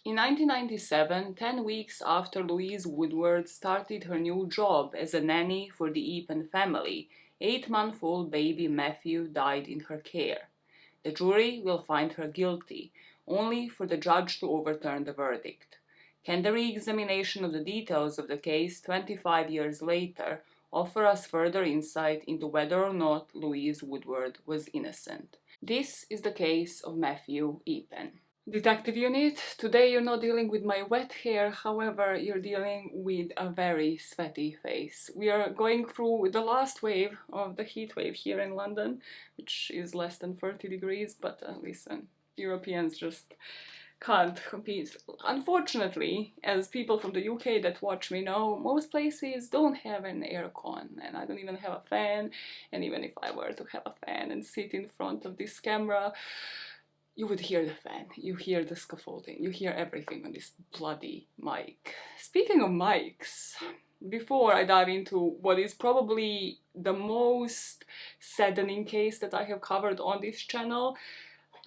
In 1997, 10 weeks after Louise Woodward started her new job as a nanny for the Eappen family, 8-month-old baby Matthew died in her care. The jury will find her guilty, only for the judge to overturn the verdict. Can the re-examination of the details of the case 25 years later offer us further insight into whether or not Louise Woodward was innocent? This is the case of Matthew Eappen. Detective Unit, today you're not dealing with my wet hair, however, you're dealing with a very sweaty face. We are going through the last wave of the heat wave here in London, which is less than 30 degrees, but listen, Europeans just can't compete. Unfortunately, as people from the UK that watch me know, most places don't have an aircon, and I don't even have a fan, and even if I were to have a fan and sit in front of this camera, you would hear the fan, you hear the scaffolding, you hear everything on this bloody mic. Speaking of mics, before I dive into what is probably the most saddening case that I have covered on this channel,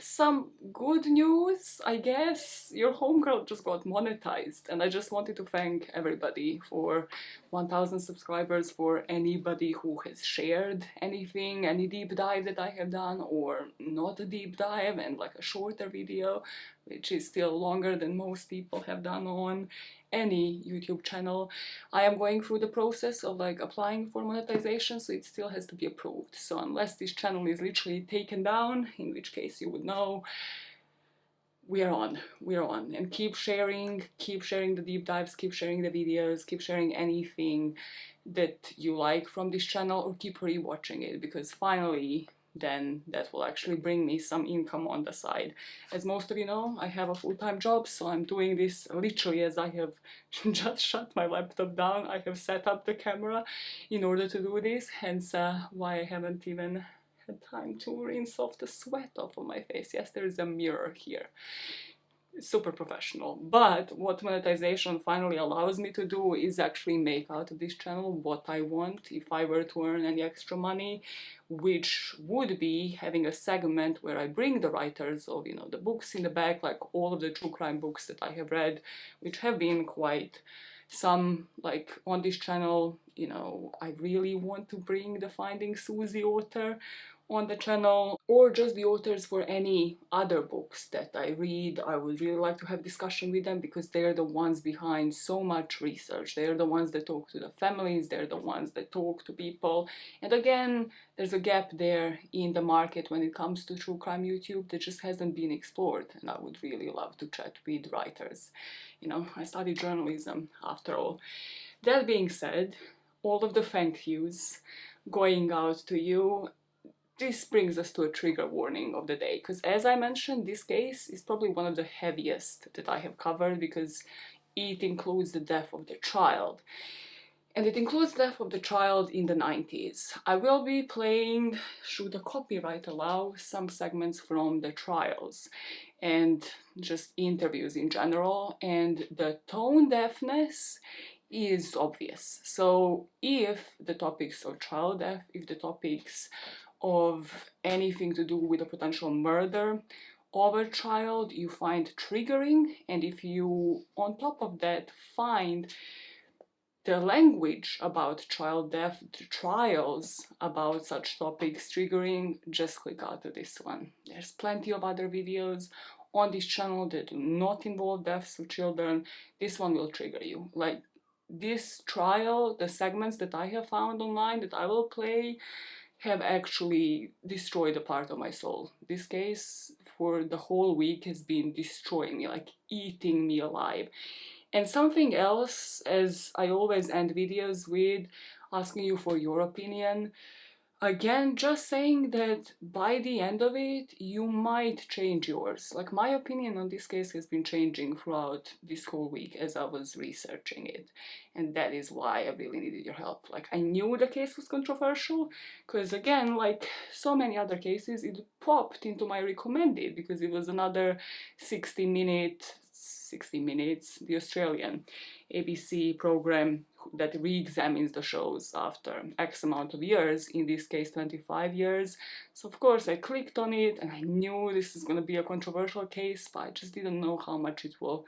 some good news, I guess. Your homegirl just got monetized, and I just wanted to thank everybody for 1,000 subscribers, for anybody who has shared anything, any deep dive that I have done, or not a deep dive and like a shorter video, which is still longer than most people have done on any YouTube channel. I am going through the process of like applying for monetization, so it still has to be approved. So unless this channel is literally taken down, in which case you would know, we're on, and keep sharing the deep dives, keep sharing the videos, keep sharing anything that you like from this channel, or keep rewatching it, because finally then that will actually bring me some income on the side. As most of you know, I have a full-time job, so I'm doing this literally as I have just shut my laptop down. I have set up the camera in order to do this, hence why I haven't even had time to rinse off the sweat off of my face. Yes, there is a mirror here. Super professional. But what monetization finally allows me to do is actually make out of this channel what I want if I were to earn any extra money, which would be having a segment where I bring the writers of, you know, the books in the back, like all of the true crime books that I have read, which have been quite some, like on this channel. You know, I really want to bring the Finding Susie author on the channel, or just the authors for any other books that I read. I would really like to have discussion with them, because they're the ones behind so much research. They're the ones that talk to the families, they're the ones that talk to people. And again, there's a gap there in the market when it comes to true crime YouTube that just hasn't been explored, and I would really love to chat with writers. You know, I studied journalism after all. That being said, all of the thank yous going out to you. This brings us to a trigger warning of the day, because as I mentioned, this case is probably one of the heaviest that I have covered, because it includes the death of the child. And it includes the death of the child in the 90s. I will be playing, should the copyright allow, some segments from the trials and just interviews in general, and the tone deafness is obvious. So if the topics of child death, if the topics of anything to do with a potential murder of a child you find triggering, and if you on top of that find the language about child death, the trials about such topics triggering, just click out of this one. There's plenty of other videos on this channel that do not involve deaths of children. This one will trigger you. Like this trial, the segments that I have found online that I will play have actually destroyed a part of my soul. This case for the whole week has been destroying me, like eating me alive. And something else, as I always end videos with, asking you for your opinion. Again, just saying that by the end of it, you might change yours. Like my opinion on this case has been changing throughout this whole week as I was researching it. And that is why I really needed your help. Like I knew the case was controversial, because again, like so many other cases, it popped into my recommended because it was another 60 minutes, the Australian ABC program that re-examines the shows after X amount of years, in this case 25 years. So of course I clicked on it and I knew this is going to be a controversial case, but I just didn't know how much it will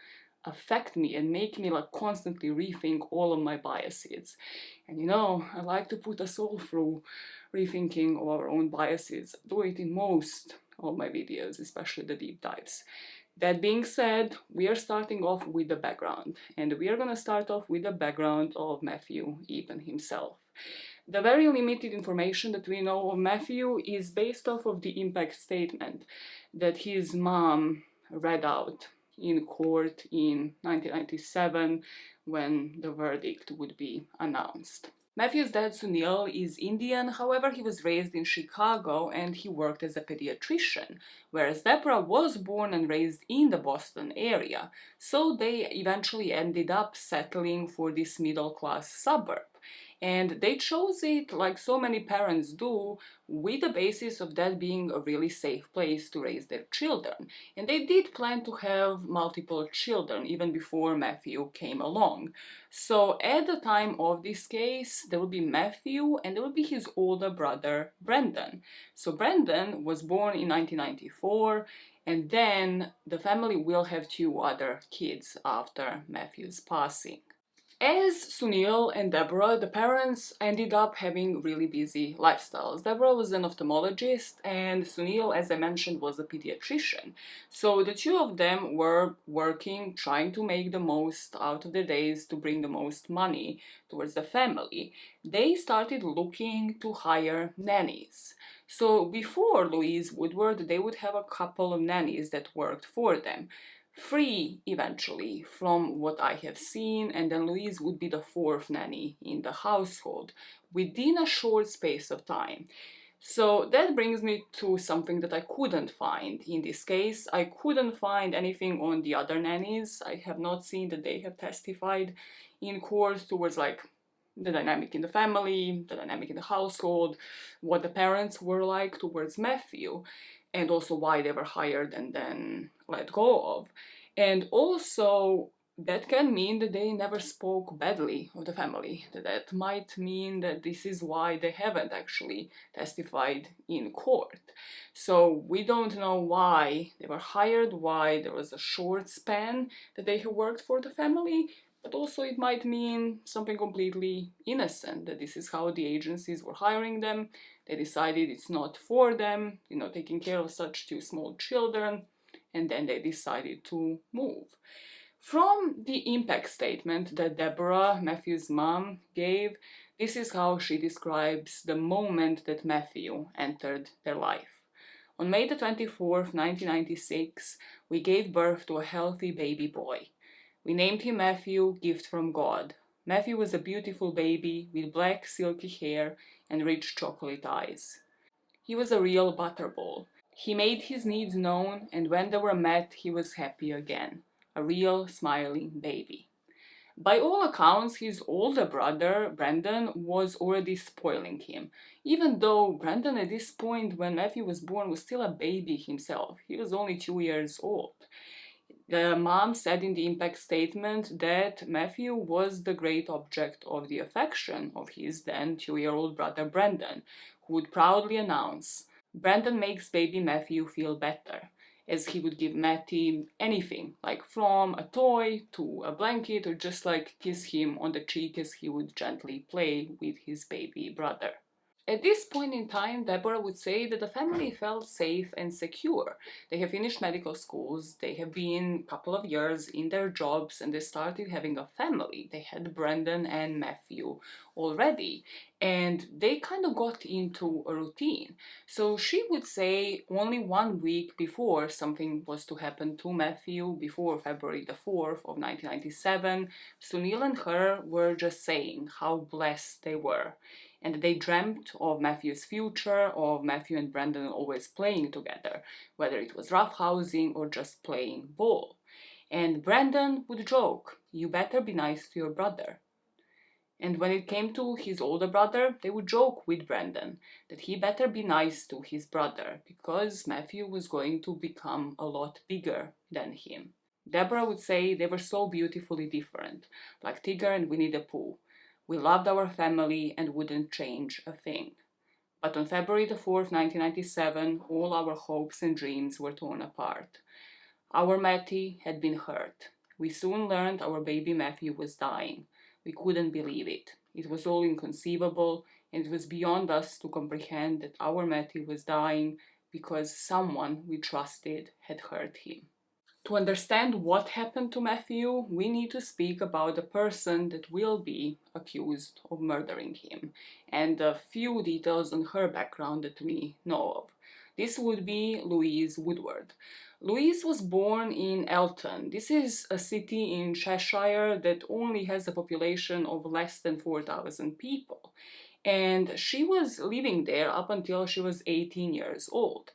affect me and make me like constantly rethink all of my biases. And you know, I like to put us all through rethinking of our own biases. I do it in most of my videos, especially the deep dives. That being said, we are starting off with the background, and we are gonna start off with the background of Matthew Eappen himself. The very limited information that we know of Matthew is based off of the impact statement that his mom read out in court in 1997 when the verdict would be announced. Matthew's dad Sunil is Indian, however he was raised in Chicago and he worked as a pediatrician, whereas Deborah was born and raised in the Boston area, so they eventually ended up settling for this middle-class suburb. And they chose it, like so many parents do, with the basis of that being a really safe place to raise their children. And they did plan to have multiple children even before Matthew came along. So at the time of this case, there would be Matthew and there would be his older brother, Brendan. So Brendan was born in 1994, and then the family will have 2 other kids after Matthew's passing. As Sunil and Deborah, the parents ended up having really busy lifestyles. Deborah was an ophthalmologist and Sunil, as I mentioned, was a pediatrician. So the 2 of them were working, trying to make the most out of their days to bring the most money towards the family. They started looking to hire nannies. So before Louise Woodward, they would have a couple of nannies that worked for them. 3 eventually, from what I have seen, and then Louise would be the 4th nanny in the household within a short space of time. So that brings me to something that I couldn't find in this case. I couldn't find anything on the other nannies. I have not seen that they have testified in court towards like the dynamic in the family, the dynamic in the household, what the parents were like towards Matthew, and also why they were hired and then let go of. And also, that can mean that they never spoke badly of the family. That might mean that this is why they haven't actually testified in court. So we don't know why they were hired, why there was a short span that they have worked for the family, but also it might mean something completely innocent, that this is how the agencies were hiring them. They decided it's not for them, you know, taking care of such 2 small children, and then they decided to move. From the impact statement that Deborah, Matthew's mom, gave, this is how she describes the moment that Matthew entered their life. On May the 24th, 1996, we gave birth to a healthy baby boy. We named him Matthew, gift from God. Matthew was a beautiful baby with black silky hair and rich chocolate eyes. He was a real butterball. He made his needs known, and when they were met, he was happy again. A real smiling baby. By all accounts, his older brother, Brendan, was already spoiling him, even though Brendan at this point, when Matthew was born, was still a baby himself. He was only 2 years old. The mom said in the impact statement that Matthew was the great object of the affection of his then 2-year-old brother Brendan, who would proudly announce, "Brendan makes baby Matthew feel better," as he would give Matty anything, like from a toy to a blanket, or just like kiss him on the cheek as he would gently play with his baby brother. At this point in time, Deborah would say that the family felt safe and secure. They have finished medical schools, they have been a couple of years in their jobs, and they started having a family. They had Brendan and Matthew already, and they kind of got into a routine. So she would say only 1 week before something was to happen to Matthew, before February the 4th of 1997, Sunil and her were just saying how blessed they were. And they dreamt of Matthew's future, of Matthew and Brendan always playing together, whether it was roughhousing or just playing ball. And Brendan would joke, "You better be nice to your brother." And when it came to his older brother, they would joke with Brendan that he better be nice to his brother because Matthew was going to become a lot bigger than him. Deborah would say they were so beautifully different, like Tigger and Winnie the Pooh. We loved our family and wouldn't change a thing. But on February the 4th, 1997, all our hopes and dreams were torn apart. Our Matty had been hurt. We soon learned our baby Matthew was dying. We couldn't believe it. It was all inconceivable, and it was beyond us to comprehend that our Matty was dying because someone we trusted had hurt him. To understand what happened to Matthew, we need to speak about the person that will be accused of murdering him and a few details on her background that we know of. This would be Louise Woodward. Louise was born in Elton. This is a city in Cheshire that only has a population of less than 4,000 people. And she was living there up until she was 18 years old.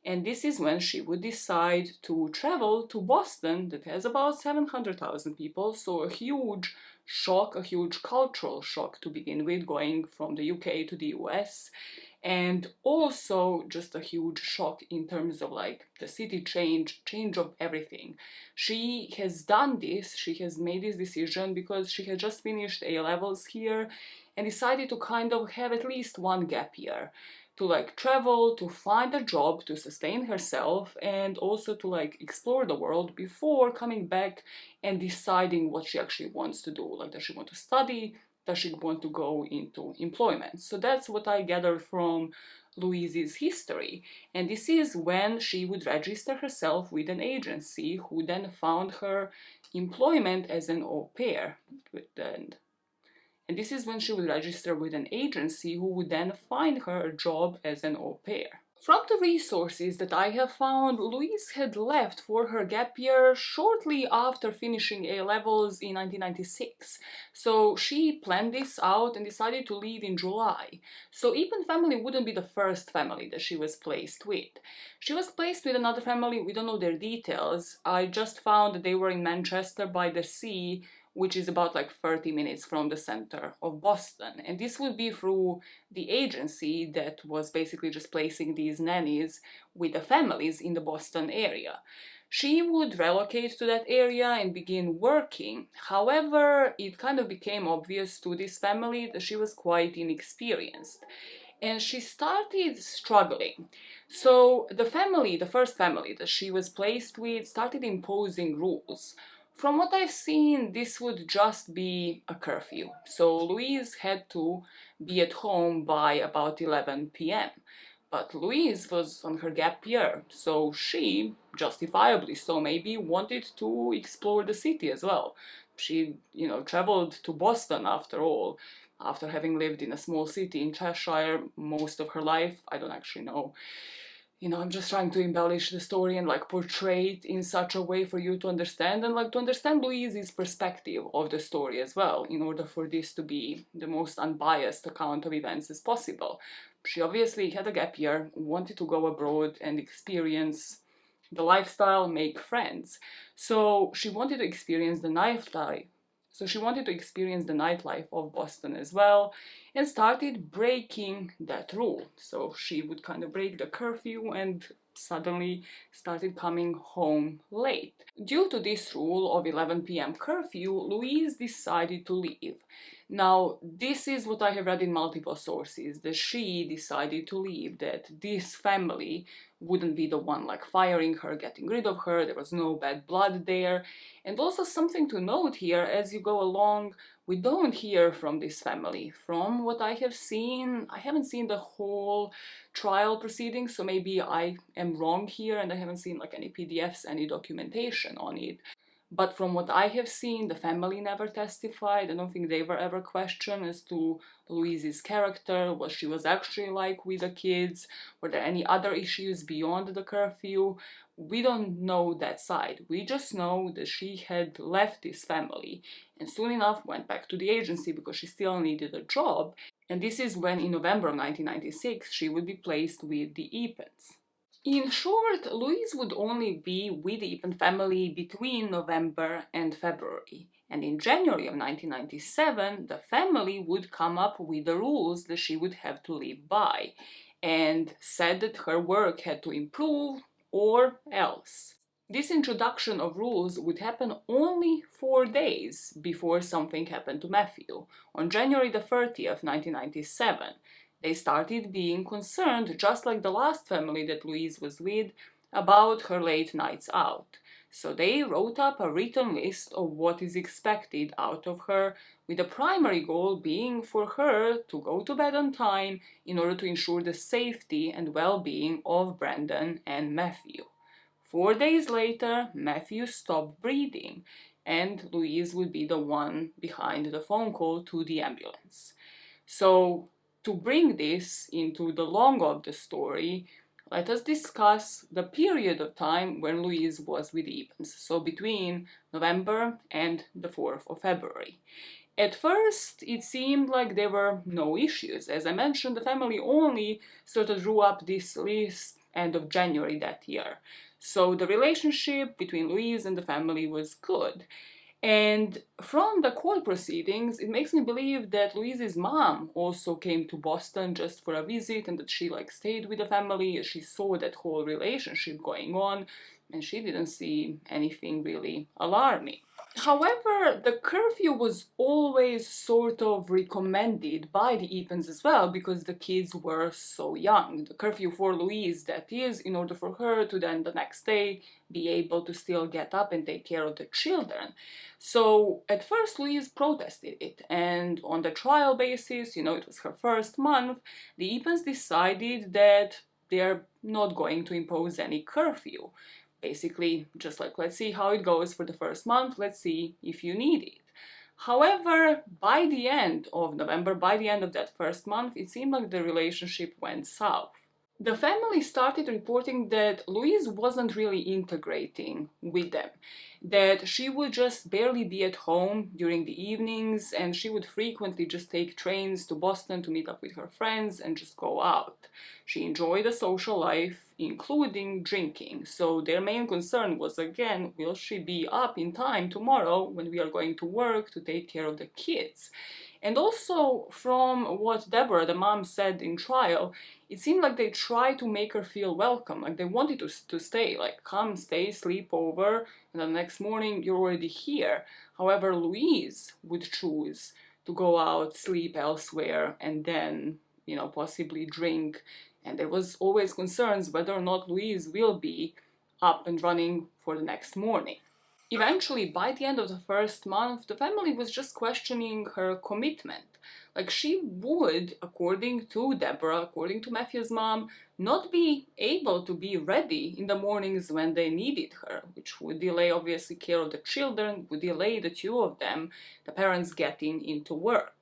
And this is when she would decide to travel to Boston, that has about 700,000 people, so a huge shock, a huge cultural shock to begin with, going from the UK to the US, and also just a huge shock in terms of like the city change of everything. She has done this, she has made this decision because she had just finished A-levels here and decided to kind of have at least one gap year to like travel, to find a job, to sustain herself, and also to like explore the world before coming back and deciding what she actually wants to do. Like, does she want to study? Does she want to go into employment? So that's what I gathered from Louise's history. And this is when she would register herself with an agency who then found her employment as an au pair. And this is when she would register with an agency who would then find her a job as an au pair. From the resources that I have found, Louise had left for her gap year shortly after finishing A-levels in 1996. So she planned this out and decided to leave in July. So Eappen family wouldn't be the first family that she was placed with. She was placed with another family, we don't know their details. I just found that they were in Manchester by the sea, which is about like 30 minutes from the center of Boston. And this would be through the agency that was basically just placing these nannies with the families in the Boston area. She would relocate to that area and begin working. However, it kind of became obvious to this family that she was quite inexperienced. And she started struggling. So the family, the first family that she was placed with, started imposing rules. From what I've seen, this would just be a curfew. So Louise had to be at home by about 11 p.m. But Louise was on her gap year, so she, justifiably so maybe, wanted to explore the city as well. She, traveled to Boston after all, after having lived in a small city in Cheshire most of her life. I don't actually know. I'm just trying to embellish the story and like portray it in such a way for you to understand and like to understand Louise's perspective of the story as well, in order for this to be the most unbiased account of events as possible. She obviously had a gap year, wanted to go abroad and experience the lifestyle, make friends. So she wanted to experience the nightlife. So she wanted to experience the nightlife of Boston as well, and started breaking that rule. So she would kind of break the curfew and suddenly started coming home late. Due to this rule of 11 p.m. curfew, Louise decided to leave. Now, this is what I have read in multiple sources, that she decided to leave, that this family wouldn't be the one like firing her, getting rid of her, there was no bad blood there. And also something to note here, as you go along, we don't hear from this family. From what I have seen, I haven't seen the whole trial proceedings, so maybe I am wrong here and I haven't seen like any PDFs, any documentation on it. But from what I have seen, the family never testified. I don't think they were ever questioned as to Louise's character, what she was actually like with the kids, were there any other issues beyond the curfew. We don't know that side. We just know that she had left this family and soon enough went back to the agency because she still needed a job. And this is when in November of 1996 she would be placed with the Eappens. In short, Louise would only be with the Eappen family between November and February. And in January of 1997, the family would come up with the rules that she would have to live by, and said that her work had to improve or else. This introduction of rules would happen only 4 days before something happened to Matthew. On January the 30th, 1997, they started being concerned, just like the last family that Louise was with, about her late nights out. So they wrote up a written list of what is expected out of her, with the primary goal being for her to go to bed on time in order to ensure the safety and well-being of Brandon and Matthew. 4 days later, Matthew stopped breathing, and Louise would be the one behind the phone call to the ambulance. So, to bring this into the long of the story, let us discuss the period of time when Louise was with Eappens, so between November and the 4th of February. At first, it seemed like there were no issues. As I mentioned, the family only sort of drew up this list end of January that year. So the relationship between Louise and the family was good. And from the court proceedings, it makes me believe that Louise's mom also came to Boston just for a visit, and that she stayed with the family as she saw that whole relationship going on, and she didn't see anything really alarming. However, the curfew was always sort of recommended by the Eappens as well, because the kids were so young. The curfew for Louise, that is, in order for her to then the next day be able to still get up and take care of the children. So at first Louise protested it, and on the trial basis, it was her first month, the Eappens decided that they're not going to impose any curfew. Basically, just let's see how it goes for the first month, let's see if you need it. However, by the end of November, by the end of that first month, it seemed like the relationship went south. The family started reporting that Louise wasn't really integrating with them, that she would just barely be at home during the evenings, and she would frequently just take trains to Boston to meet up with her friends and just go out. She enjoyed a social life, including drinking, so their main concern was, again, will she be up in time tomorrow when we are going to work to take care of the kids? And also, from what Deborah, the mom, said in trial, it seemed like they tried to make her feel welcome, like they wanted to stay, come, stay, sleep over, and the next morning you're already here. However, Louise would choose to go out, sleep elsewhere, and then, possibly drink. And there was always concerns whether or not Louise will be up and running for the next morning. Eventually, by the end of the first month, the family was just questioning her commitment. She would, according to Deborah, according to Matthew's mom, not be able to be ready in the mornings when they needed her, which would delay, obviously, care of the children, would delay the two of them, the parents, getting into work.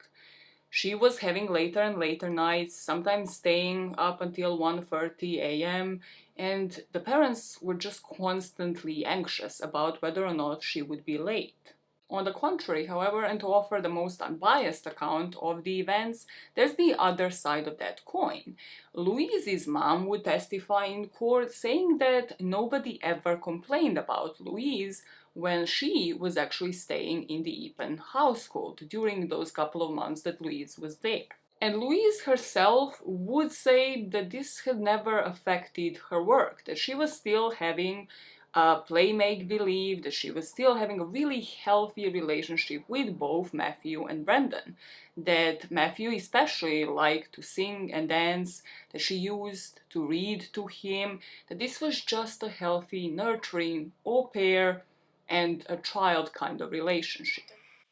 She was having later and later nights, sometimes staying up until 1:30 a.m., and the parents were just constantly anxious about whether or not she would be late. On the contrary, however, and to offer the most unbiased account of the events, there's the other side of that coin. Louise's mom would testify in court saying that nobody ever complained about Louise when she was actually staying in the Eappen household during those couple of months that Louise was there. And Louise herself would say that this had never affected her work, that she was still having a play-make-believe, that she was still having a really healthy relationship with both Matthew and Brandon, that Matthew especially liked to sing and dance, that she used to read to him, that this was just a healthy, nurturing, au pair and a child kind of relationship.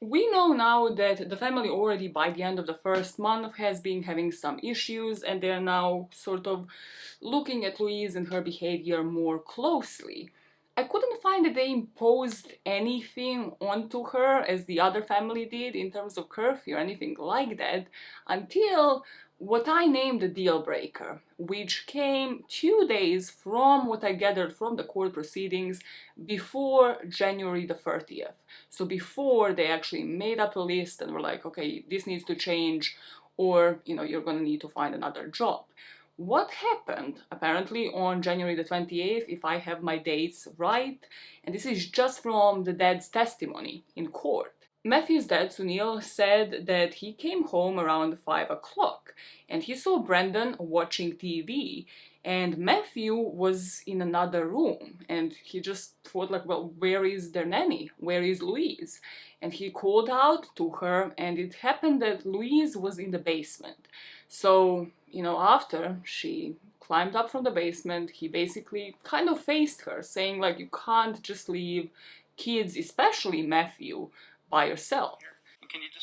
We know now that the family already by the end of the first month has been having some issues, and they're now sort of looking at Louise and her behavior more closely. I couldn't find that they imposed anything onto her as the other family did in terms of curfew or anything like that until what I named the deal breaker, which came 2 days from what I gathered from the court proceedings before January the 30th. So before they actually made up a list and were like, okay, this needs to change, or, you're going to need to find another job. What happened, apparently, on January the 28th, if I have my dates right, and this is just from the dad's testimony in court. Matthew's dad, Sunil, said that he came home around 5 o'clock and he saw Brandon watching TV, and Matthew was in another room, and he just thought like, well, where is their nanny? Where is Louise? And he called out to her, and it happened that Louise was in the basement. So, after she climbed up from the basement, he basically kind of faced her, saying like, you can't just leave kids, especially Matthew, by yourself.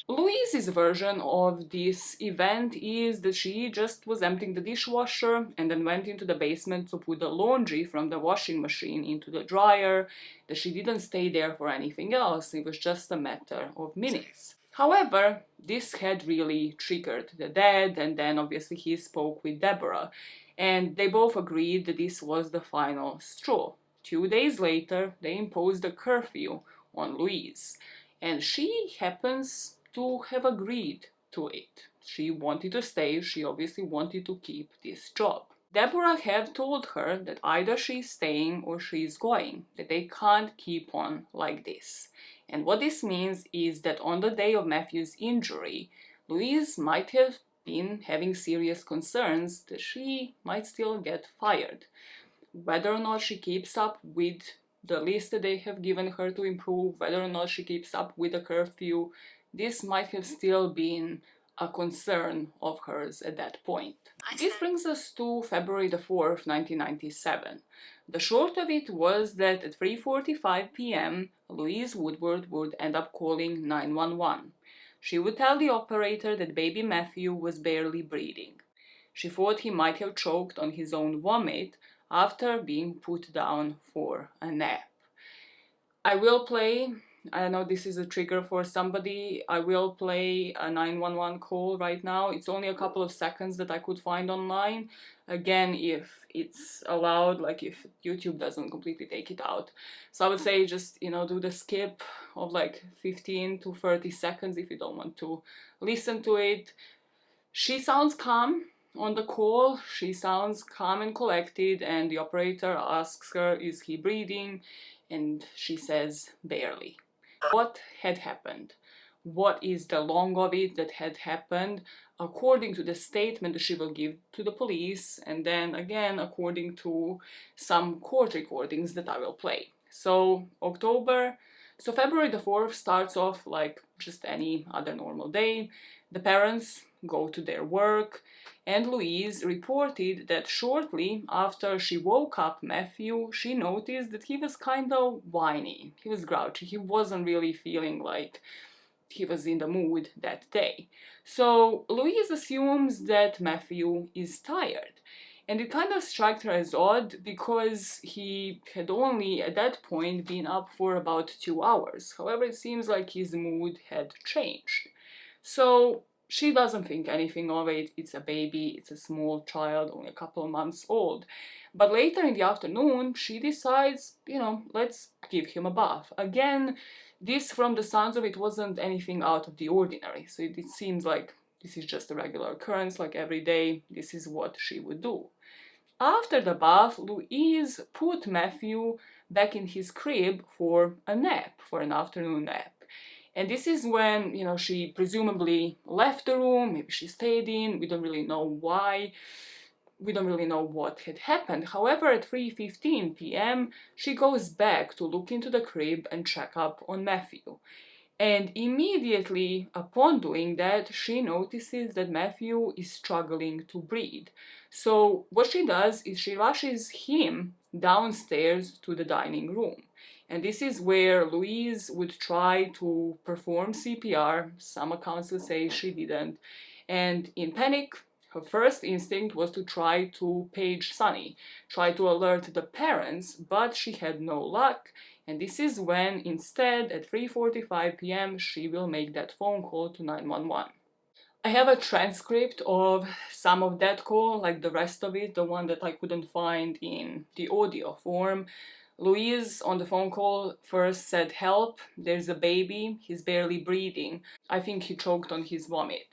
Louise's version of this event is that she just was emptying the dishwasher and then went into the basement to put the laundry from the washing machine into the dryer, that she didn't stay there for anything else, it was just a matter of minutes. However, this had really triggered the dad, and then obviously he spoke with Deborah, and they both agreed that this was the final straw. 2 days later, they imposed a curfew on Louise, and she happens to have agreed to it. She wanted to stay, she obviously wanted to keep this job. Deborah had told her that either she's staying or she's going, that they can't keep on like this. And what this means is that on the day of Matthew's injury, Louise might have been having serious concerns that she might still get fired. Whether or not she keeps up with the list that they have given her to improve, whether or not she keeps up with the curfew, this might have still been a concern of hers at that point. This brings us to February the 4th, 1997. The short of it was that at 3:45 p.m., Louise Woodward would end up calling 911. She would tell the operator that baby Matthew was barely breathing. She thought he might have choked on his own vomit after being put down for a nap. I know this is a trigger for somebody, I will play a 911 call right now. It's only a couple of seconds that I could find online. Again, if it's allowed, like if YouTube doesn't completely take it out. So I would say just, do the skip of like 15 to 30 seconds if you don't want to listen to it. She sounds calm on the call, she sounds calm and collected, and the operator asks her, is he breathing? And she says, barely. What had happened? What is the long of it that had happened according to the statement that she will give to the police, and then again according to some court recordings that I will play. So February the 4th starts off like just any other normal day. The parents go to their work, and Louise reported that shortly after she woke up Matthew, she noticed that he was kind of whiny, he was grouchy, he wasn't really feeling like he was in the mood that day. So Louise assumes that Matthew is tired. And it kind of struck her as odd because he had only at that point been up for about 2 hours. However, it seems like his mood had changed. So she doesn't think anything of it. It's a baby, it's a small child, only a couple of months old. But later in the afternoon, she decides, let's give him a bath. Again, this, from the sounds of it, wasn't anything out of the ordinary. So it seems like this is just a regular occurrence, like every day, this is what she would do. After the bath, Louise put Matthew back in his crib for a nap, for an afternoon nap. And this is when, she presumably left the room, maybe she stayed in, we don't really know why. We don't really know what had happened. However, at 3:15 p.m., she goes back to look into the crib and check up on Matthew. And immediately upon doing that, she notices that Matthew is struggling to breathe. So what she does is she rushes him downstairs to the dining room. And this is where Louise would try to perform CPR. Some accounts will say she didn't. And in panic, her first instinct was to try to page Sonny, try to alert the parents, but she had no luck. And this is when, instead, at 3:45 p.m., she will make that phone call to 911. I have a transcript of some of that call, like the rest of it, the one that I couldn't find in the audio form. Louise, on the phone call, first said, help, there's a baby, he's barely breathing. I think he choked on his vomit.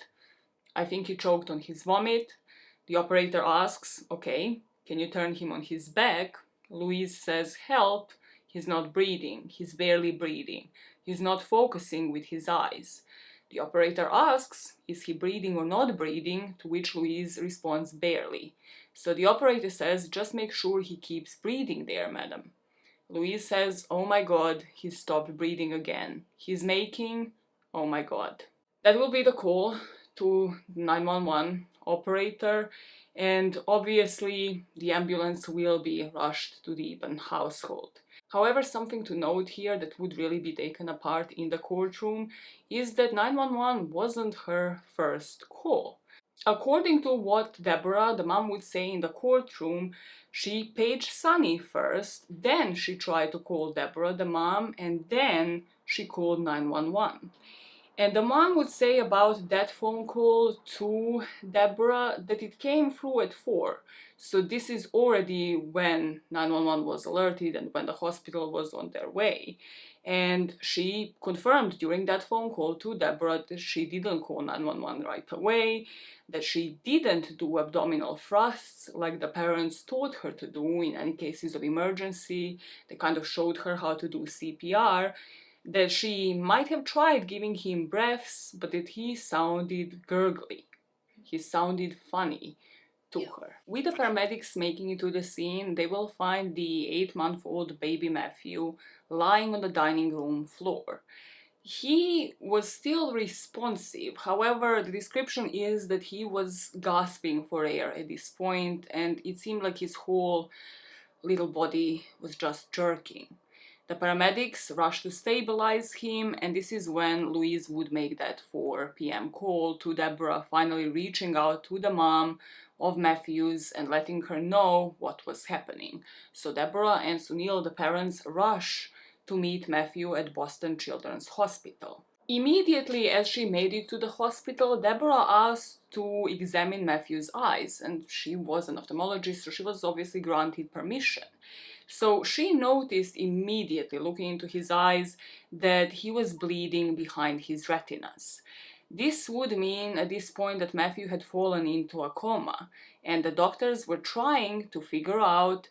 The operator asks, okay, can you turn him on his back? Louise says, help, he's not breathing, he's barely breathing. He's not focusing with his eyes. The operator asks, is he breathing or not breathing, to which Louise responds barely. So the operator says, just make sure he keeps breathing there, madam. Louise says, oh my god, he stopped breathing again. He's making, oh my god. That will be the call to 911 operator, and obviously the ambulance will be rushed to the Eappen household. However, something to note here that would really be taken apart in the courtroom is that 911 wasn't her first call. According to what Deborah, the mom, would say in the courtroom, she paged Sunny first, then she tried to call Deborah, the mom, and then she called 911. And the mom would say about that phone call to Deborah that it came through at 4. So this is already when 911 was alerted and when the hospital was on their way. And she confirmed during that phone call to Deborah that she didn't call 911 right away, that she didn't do abdominal thrusts like the parents taught her to do in any cases of emergency. They kind of showed her how to do CPR, that she might have tried giving him breaths, but that he sounded gurgly. He sounded funny to her. With the paramedics making it to the scene, they will find the 8-month-old baby Matthew lying on the dining room floor. He was still responsive, however, the description is that he was gasping for air at this point, and it seemed like his whole little body was just jerking. The paramedics rushed to stabilize him, and this is when Louise would make that 4 p.m. call to Deborah, finally reaching out to the mom of Matthew's and letting her know what was happening. So Deborah and Sunil, the parents, rush to meet Matthew at Boston Children's Hospital. Immediately as she made it to the hospital, Deborah asked to examine Matthew's eyes, and she was an ophthalmologist, so she was obviously granted permission. So she noticed immediately, looking into his eyes, that he was bleeding behind his retinas. This would mean at this point that Matthew had fallen into a coma, and the doctors were trying to figure out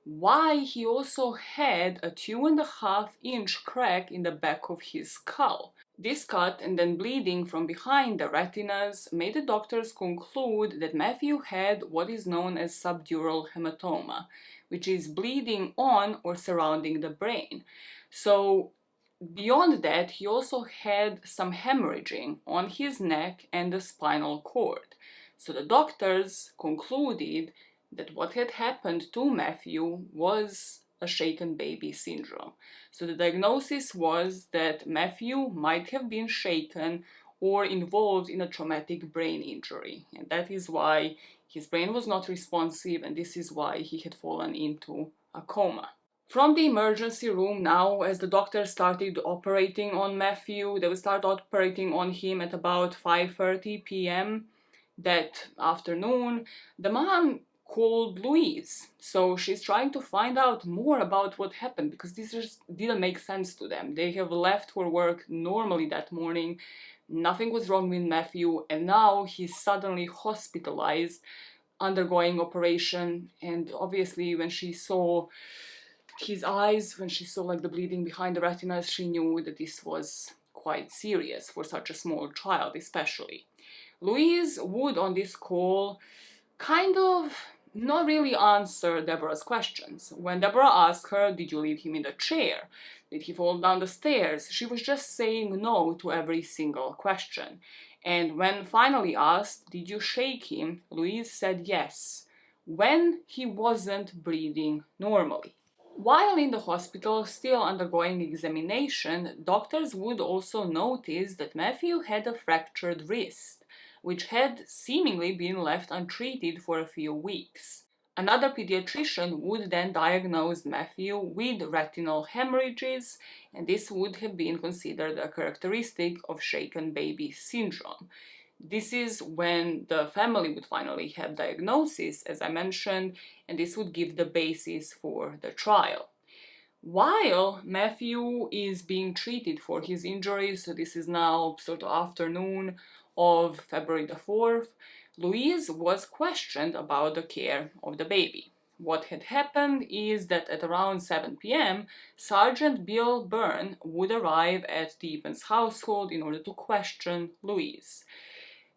why he also had a 2.5-inch crack in the back of his skull. This cut and then bleeding from behind the retinas made the doctors conclude that Matthew had what is known as subdural hematoma, which is bleeding on or surrounding the brain. So beyond that, he also had some hemorrhaging on his neck and the spinal cord. So the doctors concluded that what had happened to Matthew was a shaken baby syndrome. So the diagnosis was that Matthew might have been shaken or involved in a traumatic brain injury, and that is why his brain was not responsive, and this is why he had fallen into a coma. From the emergency room now, as the doctors started operating on Matthew, they will start operating on him at about 5:30 p.m. that afternoon. The mom called Louise, so she's trying to find out more about what happened, because this just didn't make sense to them. They have left for work normally that morning, nothing was wrong with Matthew, and now he's suddenly hospitalized, undergoing operation. And obviously when she saw his eyes, when she saw like the bleeding behind the retinas, she knew that this was quite serious for such a small child especially. Louise would on this call kind of not really answer Deborah's questions. When Deborah asked her, did you leave him in the chair? Did he fall down the stairs? She was just saying no to every single question. And when finally asked, did you shake him? Louise said yes, when he wasn't breathing normally. While in the hospital, still undergoing examination, doctors would also notice that Matthew had a fractured wrist, which had seemingly been left untreated for a few weeks. Another pediatrician would then diagnose Matthew with retinal hemorrhages, and this would have been considered a characteristic of shaken baby syndrome. This is when the family would finally have diagnosis, as I mentioned, and this would give the basis for the trial. While Matthew is being treated for his injuries, so this is now sort of afternoon of February the 4th, Louise was questioned about the care of the baby. What had happened is that at around 7 p.m., Sergeant Bill Byrne would arrive at the Eappen's household in order to question Louise.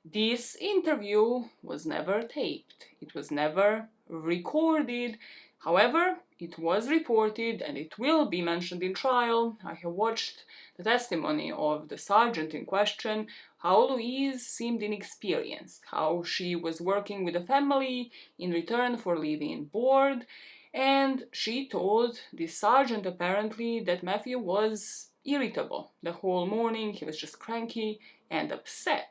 This interview was never taped. It was never recorded. However, it was reported and it will be mentioned in trial. I have watched the testimony of the sergeant in question, how Louise seemed inexperienced, how she was working with the family in return for living board, and she told the sergeant apparently that Matthew was irritable the whole morning. He was just cranky and upset.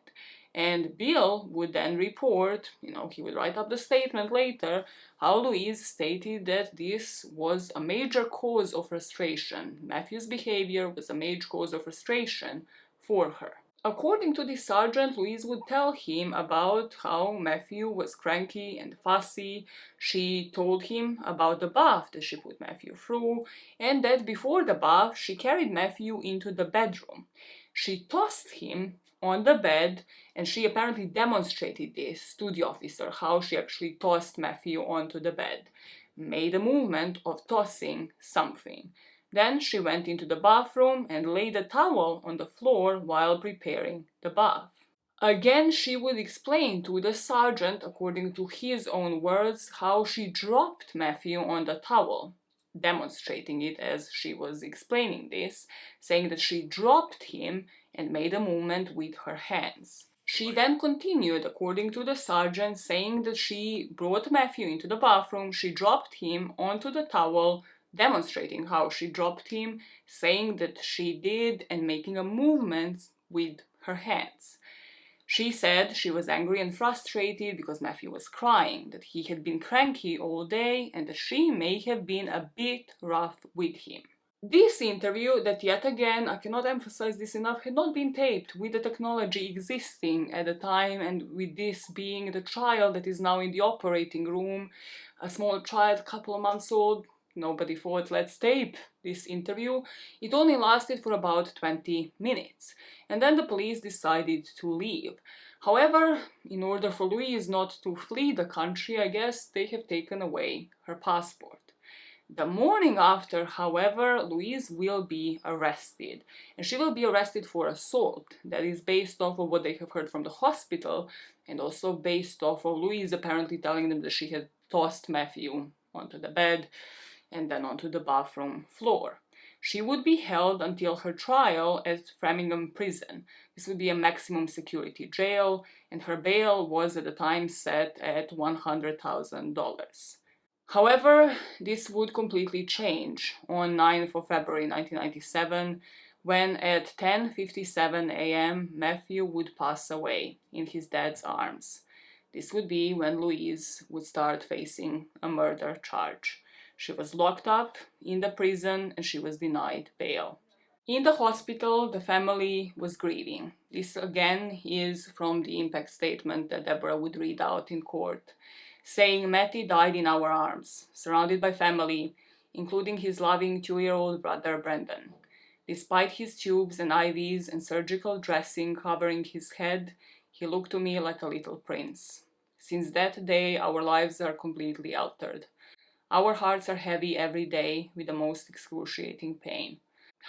And Bill would then report, he would write up the statement later, how Louise stated that this was a major cause of frustration. Matthew's behavior was a major cause of frustration for her. According to the sergeant, Louise would tell him about how Matthew was cranky and fussy. She told him about the bath that she put Matthew through, and that before the bath, she carried Matthew into the bedroom. She tossed him on the bed, and she apparently demonstrated this to the officer, how she actually tossed Matthew onto the bed, made a movement of tossing something. Then she went into the bathroom and laid a towel on the floor while preparing the bath. Again, she would explain to the sergeant, according to his own words, how she dropped Matthew on the towel, demonstrating it as she was explaining this, saying that she dropped him and made a movement with her hands. She then continued, according to the sergeant, saying that she brought Matthew into the bathroom, she dropped him onto the towel, demonstrating how she dropped him, saying that she did and making a movement with her hands. She said she was angry and frustrated because Matthew was crying, that he had been cranky all day and that she may have been a bit rough with him. This interview, that yet again, I cannot emphasize this enough, had not been taped, with the technology existing at the time and with this being the child that is now in the operating room, a small child, couple of months old. Nobody thought, let's tape this interview. It only lasted for about 20 minutes. And then the police decided to leave. However, in order for Louise not to flee the country, I guess they have taken away her passport. The morning after, however, Louise will be arrested. And she will be arrested for assault. That is based off of what they have heard from the hospital, and also based off of Louise apparently telling them that she had tossed Matthew onto the bed and then onto the bathroom floor. She would be held until her trial at Framingham Prison. This would be a maximum security jail, and her bail was at the time set at $100,000. However, this would completely change on 9th of February 1997, when at 10:57 a.m. Matthew would pass away in his dad's arms. This would be when Louise would start facing a murder charge. She was locked up in the prison and she was denied bail. In the hospital, the family was grieving. This again is from the impact statement that Deborah would read out in court, saying Matty died in our arms, surrounded by family, including his loving 2-year-old brother Brendan. Despite his tubes and IVs and surgical dressing covering his head, he looked to me like a little prince. Since that day, our lives are completely altered. Our hearts are heavy every day with the most excruciating pain.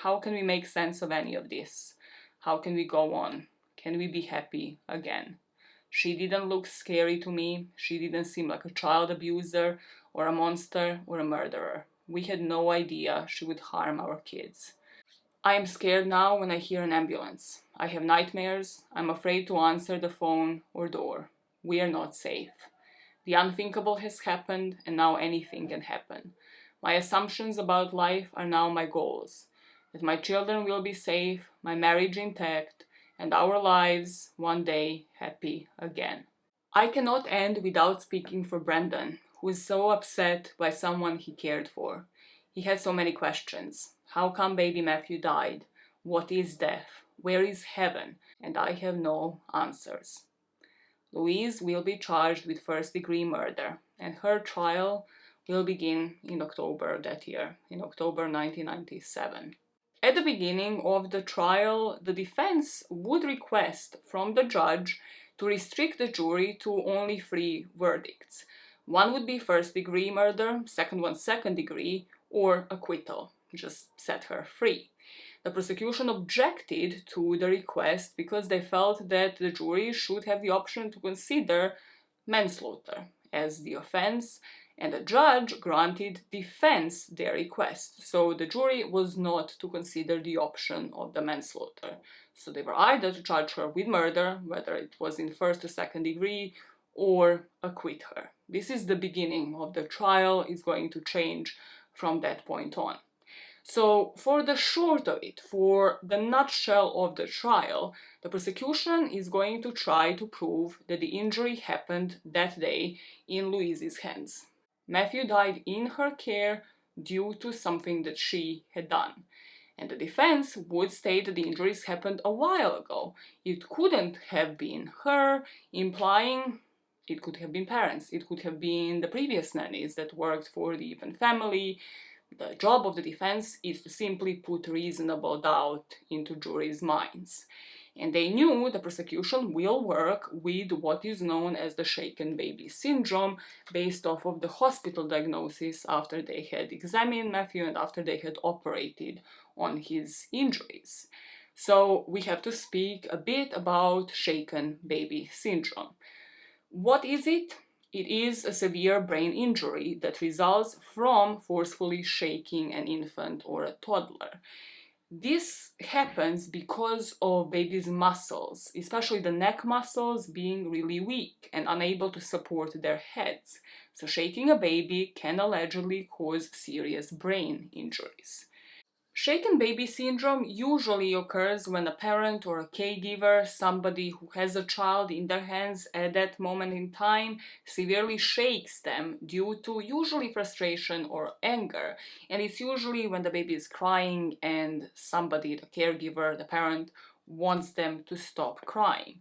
How can we make sense of any of this? How can we go on? Can we be happy again? She didn't look scary to me. She didn't seem like a child abuser or a monster or a murderer. We had no idea she would harm our kids. I am scared now when I hear an ambulance. I have nightmares. I'm afraid to answer the phone or door. We are not safe. The unthinkable has happened, and now anything can happen. My assumptions about life are now my goals. That my children will be safe, my marriage intact, and our lives one day happy again. I cannot end without speaking for Brendan, who is so upset by someone he cared for. He had so many questions. How come baby Matthew died? What is death? Where is heaven? And I have no answers. Louise will be charged with first-degree murder, and her trial will begin in October that year, in October 1997. At the beginning of the trial, the defense would request from the judge to restrict the jury to only 3 verdicts. One would be first-degree murder, second one second-degree, or acquittal, just set her free. The prosecution objected to the request because they felt that the jury should have the option to consider manslaughter as the offense, and the judge granted defense their request. So the jury was not to consider the option of the manslaughter. So they were either to charge her with murder, whether it was in first or second degree, or acquit her. This is the beginning of the trial. It's going to change from that point on. So for the short of it, for the nutshell of the trial, the prosecution is going to try to prove that the injury happened that day in Louise's hands. Matthew died in her care due to something that she had done. And the defense would state that the injuries happened a while ago. It couldn't have been her, implying it could have been parents. It could have been the previous nannies that worked for the Eappen family. The job of the defense is to simply put reasonable doubt into juries' minds. And they knew the prosecution will work with what is known as the shaken baby syndrome, based off of the hospital diagnosis after they had examined Matthew and after they had operated on his injuries. So we have to speak a bit about shaken baby syndrome. What is it? It is a severe brain injury that results from forcefully shaking an infant or a toddler. This happens because of baby's muscles, especially the neck muscles, being really weak and unable to support their heads. So shaking a baby can allegedly cause serious brain injuries. Shaken baby syndrome usually occurs when a parent or a caregiver, somebody who has a child in their hands at that moment in time, severely shakes them due to usually frustration or anger. And it's usually when the baby is crying and somebody, the caregiver, the parent, wants them to stop crying.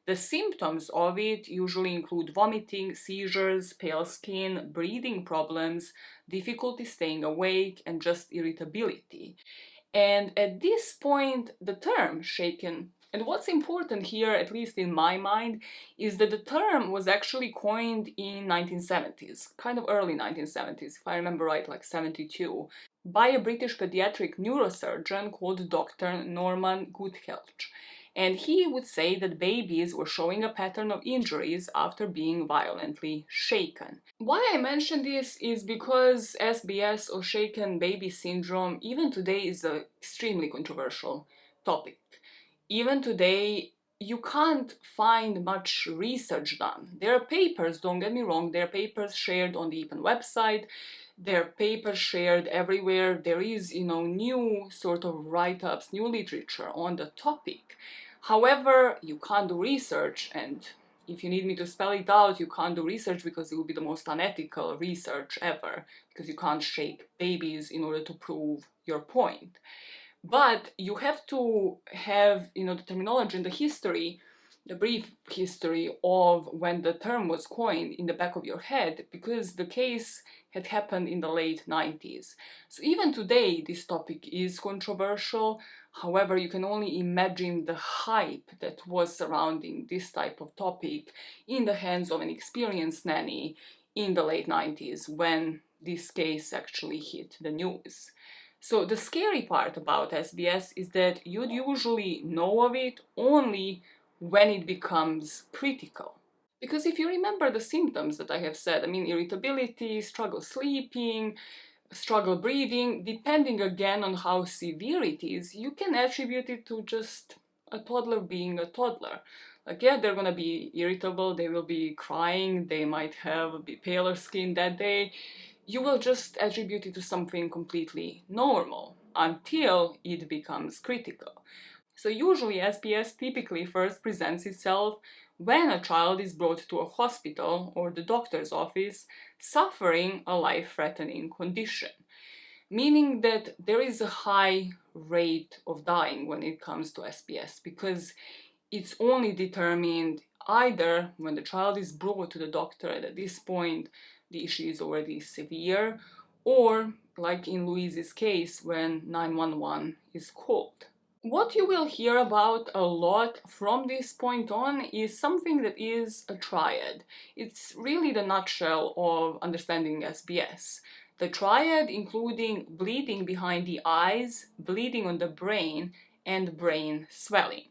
The symptoms of it usually include vomiting, seizures, pale skin, breathing problems, difficulty staying awake, and just irritability. And at this point, the term shaken, and what's important here, at least in my mind, is that the term was actually coined in 1970s, kind of early 1970s, if I remember right, like 72, by a British pediatric neurosurgeon called Dr. Norman Goodhelch. And he would say that babies were showing a pattern of injuries after being violently shaken. Why I mention this is because SBS, or shaken baby syndrome, even today is an extremely controversial topic. Even today, you can't find much research done. There are papers, don't get me wrong, there are papers shared on the Eappen website, there are papers shared everywhere. There is, new sort of write-ups, new literature on the topic. However, you can't do research, and if you need me to spell it out, you can't do research because it would be the most unethical research ever, because you can't shake babies in order to prove your point. But you have to have, the terminology and the history, the brief history of when the term was coined in the back of your head, because the case had happened in the late 90s. So even today, this topic is controversial. However, you can only imagine the hype that was surrounding this type of topic in the hands of an experienced nanny in the late 90s when this case actually hit the news. So the scary part about SBS is that you'd usually know of it only when it becomes critical. Because if you remember the symptoms that I have said, irritability, struggle sleeping, struggle breathing, depending again on how severe it is, you can attribute it to just a toddler being a toddler. Like, yeah, they're gonna be irritable, they will be crying, they might have a bit paler skin that day. You will just attribute it to something completely normal until it becomes critical. So usually SBS typically first presents itself when a child is brought to a hospital or the doctor's office suffering a life-threatening condition, meaning that there is a high rate of dying when it comes to SBS, because it's only determined either when the child is brought to the doctor, and at this point the issue is already severe, or like in Louise's case, when 911 is called. What you will hear about a lot from this point on is something that is a triad. It's really the nutshell of understanding SBS. The triad including bleeding behind the eyes, bleeding on the brain, and brain swelling.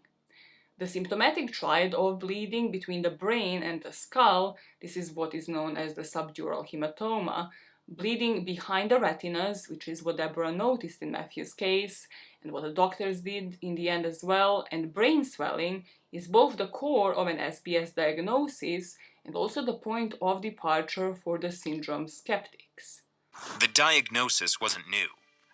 The symptomatic triad of bleeding between the brain and the skull, this is what is known as the subdural hematoma, bleeding behind the retinas, which is what Deborah noticed in Matthew's case, and what the doctors did in the end as well, and brain swelling is both the core of an SBS diagnosis and also the point of departure for the syndrome skeptics. The diagnosis wasn't new.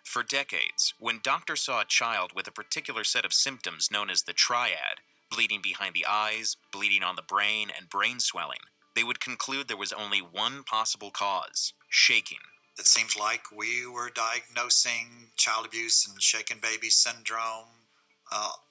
For decades, when doctors saw a child with a particular set of symptoms known as the triad, bleeding behind the eyes, bleeding on the brain, and brain swelling, they would conclude there was only one possible cause: shaking. It seems like we were diagnosing child abuse and shaken baby syndrome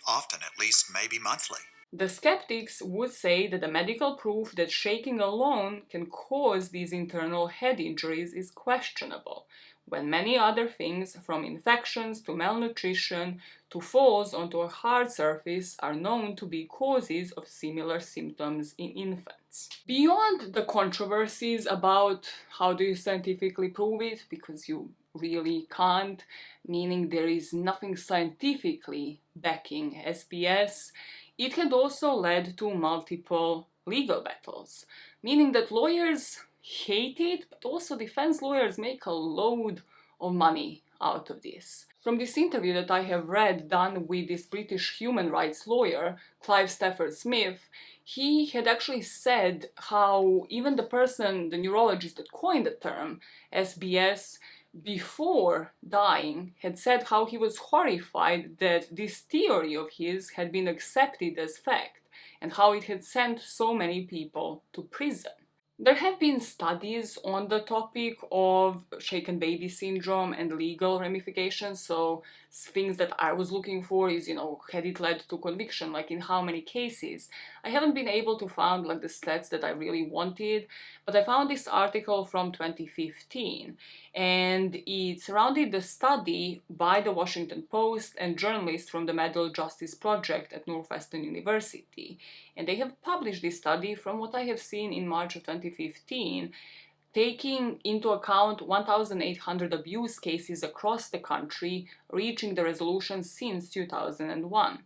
often, at least maybe monthly. The skeptics would say that the medical proof that shaking alone can cause these internal head injuries is questionable, when many other things, from infections to malnutrition to falls onto a hard surface, are known to be causes of similar symptoms in infants. Beyond the controversies about how do you scientifically prove it, because you really can't, meaning there is nothing scientifically backing SBS, it had also led to multiple legal battles, meaning that lawyers hate it, but also defense lawyers make a load of money out of this. From this interview that I have read done with this British human rights lawyer, Clive Stafford Smith, he had actually said how even the person, the neurologist that coined the term SBS, before dying, had said how he was horrified that this theory of his had been accepted as fact and how it had sent so many people to prison. There have been studies on the topic of shaken baby syndrome and legal ramifications. So things that I was looking for is, had it led to conviction, like in how many cases. I haven't been able to find like the stats that I really wanted, but I found this article from 2015, and it surrounded the study by the Washington Post and journalists from the Medical Justice Project at Northwestern University. And they have published this study, from what I have seen, in March of 2015, taking into account 1,800 abuse cases across the country, reaching the resolution since 2001.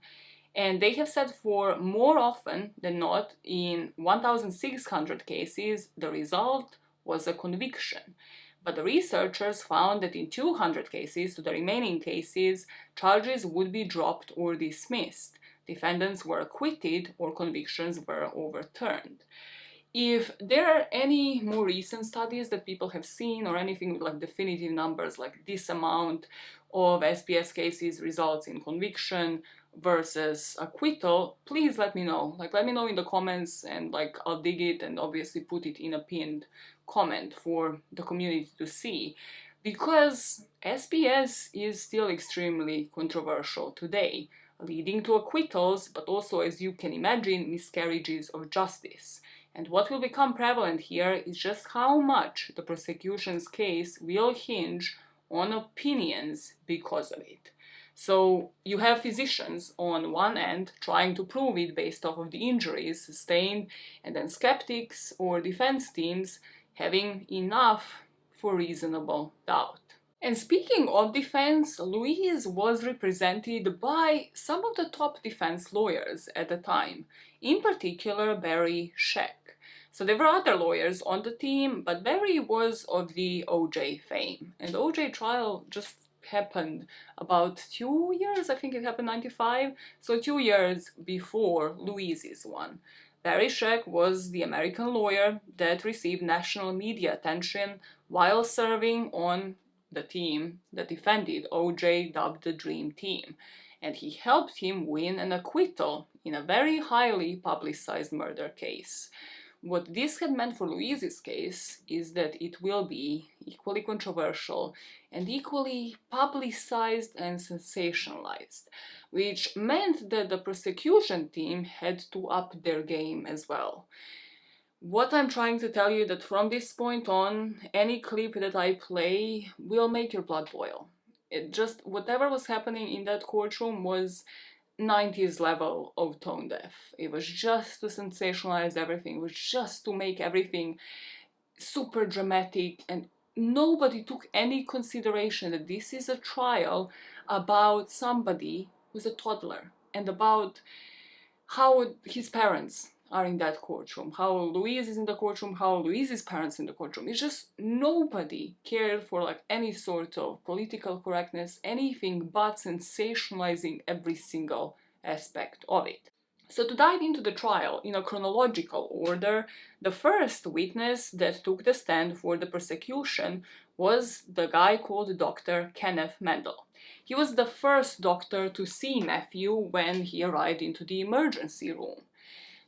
And they have said for more often than not, in 1,600 cases, the result was a conviction. But the researchers found that in 200 cases, so the remaining cases, charges would be dropped or dismissed. Defendants were acquitted or convictions were overturned. If there are any more recent studies that people have seen or anything with like definitive numbers, like this amount of SBS cases results in conviction versus acquittal, please let me know. Let me know in the comments, and I'll dig it and obviously put it in a pinned comment for the community to see, because SBS is still extremely controversial today, leading to acquittals, but also, as you can imagine, miscarriages of justice. And what will become prevalent here is just how much the prosecution's case will hinge on opinions because of it. So you have physicians on one end trying to prove it based off of the injuries sustained, and then skeptics or defense teams having enough for reasonable doubt. And speaking of defense, Louise was represented by some of the top defense lawyers at the time, in particular Barry Scheck. So there were other lawyers on the team, but Barry was of the OJ fame. And the OJ trial just happened about 2 years, I think it happened 95, so 2 years before Louise's one. Barry Scheck was the American lawyer that received national media attention while serving on the team that defended OJ, dubbed the Dream Team, and he helped him win an acquittal in a very highly publicized murder case. What this had meant for Louise's case is that it will be equally controversial and equally publicized and sensationalized, which meant that the prosecution team had to up their game as well. What I'm trying to tell you that from this point on, any clip that I play will make your blood boil. It just, whatever was happening in that courtroom was 90s level of tone deaf. It was just to sensationalize everything, it was just to make everything super dramatic, and nobody took any consideration that this is a trial about somebody who's a toddler and about how his parents are in that courtroom, how Louise is in the courtroom, how Louise's parents in the courtroom. It's just nobody cared for like any sort of political correctness, anything but sensationalizing every single aspect of it. So to dive into the trial in a chronological order, the first witness that took the stand for the prosecution was the guy called Dr. Kenneth Mendel. He was the first doctor to see Matthew when he arrived into the emergency room.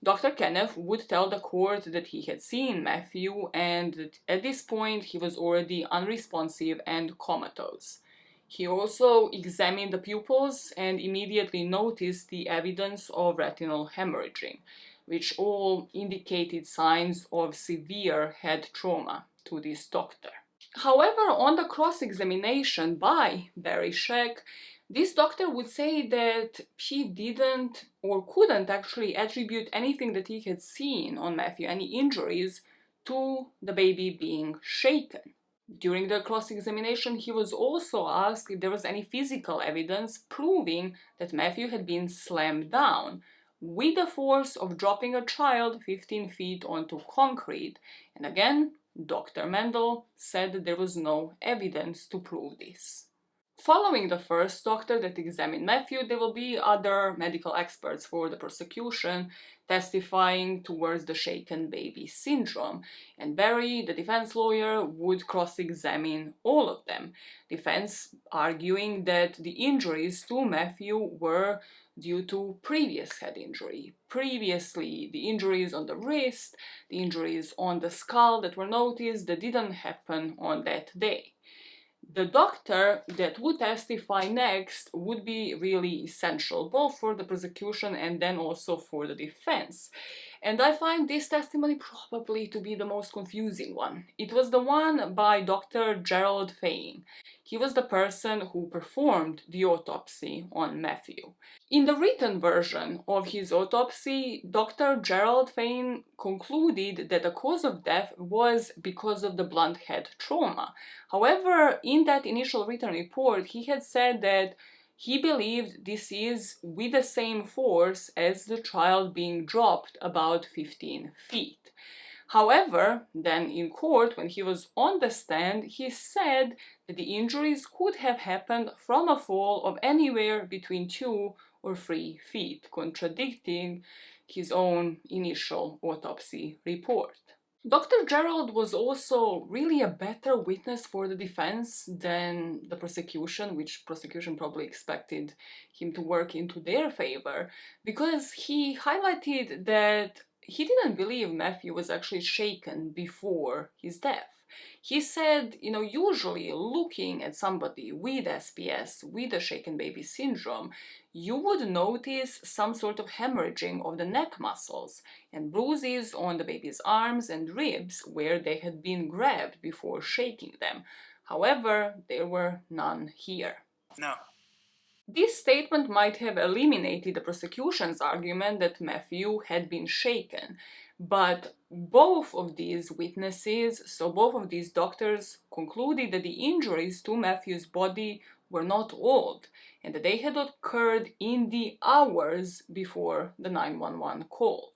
Dr. Kenneth would tell the court that he had seen Matthew and that at this point he was already unresponsive and comatose. He also examined the pupils and immediately noticed the evidence of retinal hemorrhaging, which all indicated signs of severe head trauma to this doctor. However, on the cross-examination by Barry Scheck, this doctor would say that he didn't or couldn't actually attribute anything that he had seen on Matthew, any injuries, to the baby being shaken. During the cross-examination, he was also asked if there was any physical evidence proving that Matthew had been slammed down with the force of dropping a child 15 feet onto concrete. And again, Dr. Mendel said that there was no evidence to prove this. Following the first doctor that examined Matthew, there will be other medical experts for the prosecution testifying towards the shaken baby syndrome, and Barry, the defense lawyer, would cross-examine all of them. Defense arguing that the injuries to Matthew were due to previous head injury. Previously, the injuries on the wrist, the injuries on the skull that were noticed, that didn't happen on that day. The doctor that would testify next would be really essential, both for the prosecution and then also for the defense. And I find this testimony probably to be the most confusing one. It was the one by Dr. Gerald Fane. He was the person who performed the autopsy on Matthew. In the written version of his autopsy, Dr. Gerald Fane concluded that the cause of death was because of the blunt head trauma. However, in that initial written report, he had said that he believed this is with the same force as the child being dropped about 15 feet. However, then in court, when he was on the stand, he said that the injuries could have happened from a fall of anywhere between 2 or 3 feet, contradicting his own initial autopsy report. Dr. Gerald was also really a better witness for the defense than the prosecution, which prosecution probably expected him to work into their favor, because he highlighted that he didn't believe Matthew was actually shaken before his death. He said, usually looking at somebody with SPS, with the shaken baby syndrome, you would notice some sort of hemorrhaging of the neck muscles and bruises on the baby's arms and ribs where they had been grabbed before shaking them. However, there were none here. No. This statement might have eliminated the prosecution's argument that Matthew had been shaken, but both of these witnesses, so both of these doctors, concluded that the injuries to Matthew's body were not old and that they had occurred in the hours before the 911 call.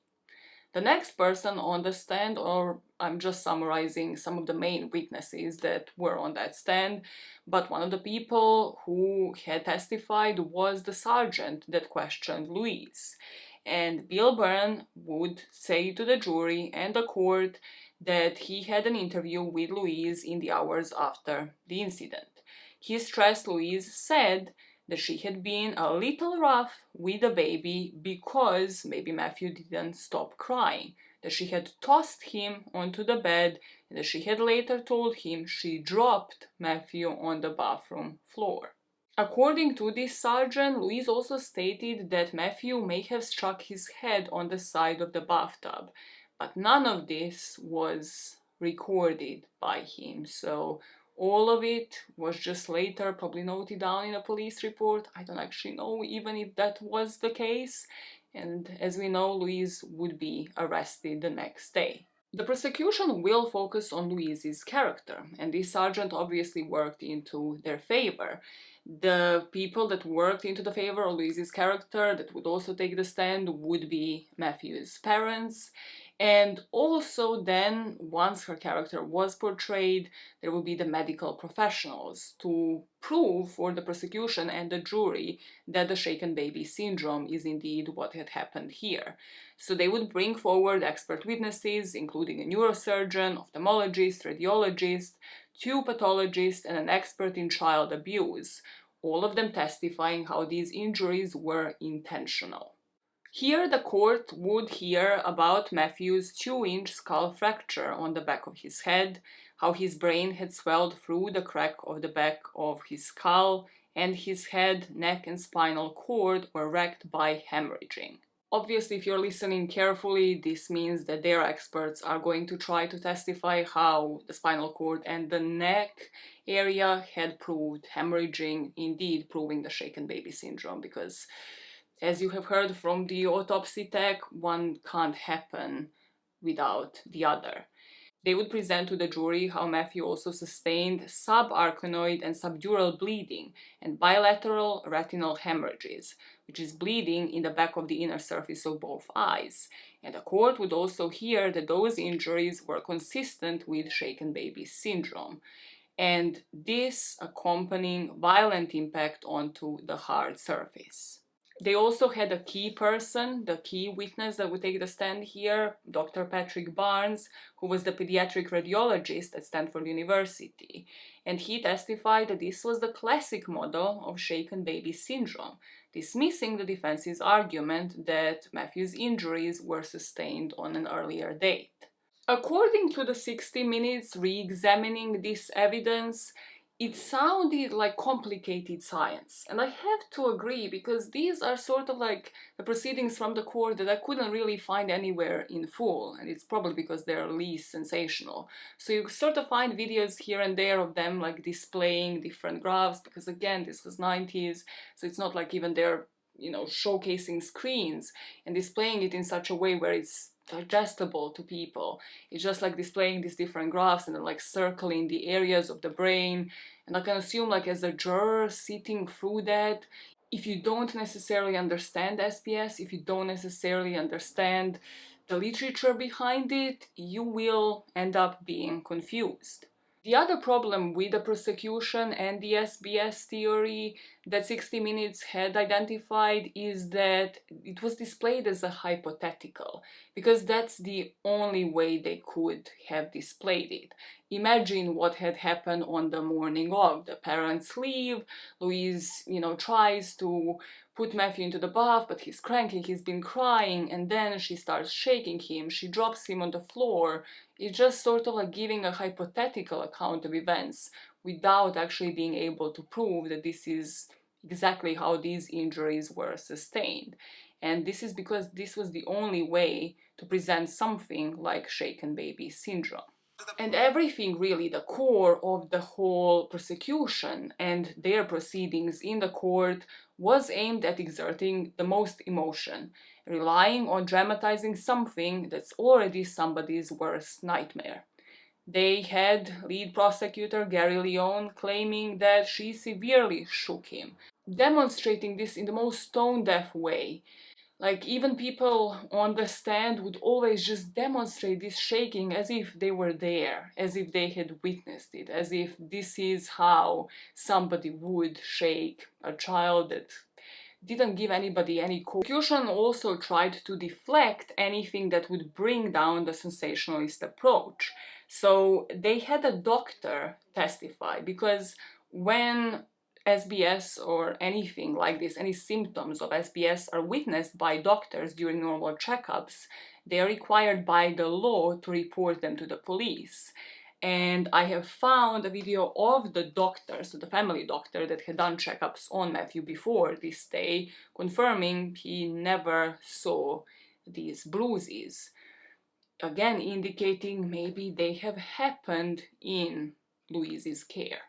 The next person on the stand, or I'm just summarizing some of the main witnesses that were on that stand, but one of the people who had testified was the sergeant that questioned Louise. And Bill Byrne would say to the jury and the court that he had an interview with Louise in the hours after the incident. He stressed Louise said that she had been a little rough with the baby because maybe Matthew didn't stop crying, that she had tossed him onto the bed, and that she had later told him she dropped Matthew on the bathroom floor. According to this sergeant, Louise also stated that Matthew may have struck his head on the side of the bathtub, but none of this was recorded by him, so All of it was just later probably noted down in a police report. I don't actually know even if that was the case. And as we know, Louise would be arrested the next day. The prosecution will focus on Louise's character, and this sergeant obviously worked into their favor. The people that worked into the favor of Louise's character that would also take the stand would be Matthew's parents. And also then, once her character was portrayed, there will be the medical professionals to prove for the prosecution and the jury that the shaken baby syndrome is indeed what had happened here. So they would bring forward expert witnesses, including a neurosurgeon, ophthalmologist, radiologist, two pathologists, and an expert in child abuse, all of them testifying how these injuries were intentional. Here the court would hear about Matthew's 2-inch skull fracture on the back of his head, how his brain had swelled through the crack of the back of his skull, and his head, neck, and spinal cord were wrecked by hemorrhaging. Obviously, if you're listening carefully, this means that their experts are going to try to testify how the spinal cord and the neck area had proved hemorrhaging, indeed proving the shaken baby syndrome, because as you have heard from the autopsy tech, one can't happen without the other. They would present to the jury how Matthew also sustained subarachnoid and subdural bleeding and bilateral retinal hemorrhages, which is bleeding in the back of the inner surface of both eyes. And the court would also hear that those injuries were consistent with shaken baby syndrome, and this accompanying violent impact onto the hard surface. They also had a key person, the key witness that would take the stand here, Dr. Patrick Barnes, who was the pediatric radiologist at Stanford University. And he testified that this was the classic model of shaken baby syndrome, dismissing the defense's argument that Matthew's injuries were sustained on an earlier date. According to the 60 Minutes re-examining this evidence, it sounded like complicated science, and I have to agree, because these are sort of like the proceedings from the court that I couldn't really find anywhere in full, and it's probably because they're least sensational. So you sort of find videos here and there of them like displaying different graphs, because again, this was 90s, so it's not like even they're, showcasing screens and displaying it in such a way where it's digestible to people. It's just like displaying these different graphs and then like circling the areas of the brain. And I can assume, like, as a juror sitting through that, if you don't necessarily understand SBS, if you don't necessarily understand the literature behind it, you will end up being confused. The other problem with the prosecution and the SBS theory that 60 Minutes had identified is that it was displayed as a hypothetical, because that's the only way they could have displayed it. Imagine what had happened on the morning of. The parents leave, Louise, tries to put Matthew into the bath, but he's cranky, he's been crying, and then she starts shaking him, she drops him on the floor. It's just sort of like giving a hypothetical account of events without actually being able to prove that this is exactly how these injuries were sustained. And this is because this was the only way to present something like shaken baby syndrome. And everything, really, the core of the whole prosecution and their proceedings in the court was aimed at exerting the most emotion, relying on dramatizing something that's already somebody's worst nightmare. They had lead prosecutor Gary Leone claiming that she severely shook him, demonstrating this in the most tone-deaf way. Like, even people on the stand would always just demonstrate this shaking as if they were there, as if they had witnessed it, as if this is how somebody would shake a child that didn't give anybody any cause. The prosecution also tried to deflect anything that would bring down the sensationalist approach. So they had a doctor testify, because when SBS or anything like this, any symptoms of SBS are witnessed by doctors during normal checkups, they are required by the law to report them to the police. And I have found a video of the doctor, so the family doctor that had done checkups on Matthew before this day, confirming he never saw these bruises. Again, indicating maybe they have happened in Louise's care.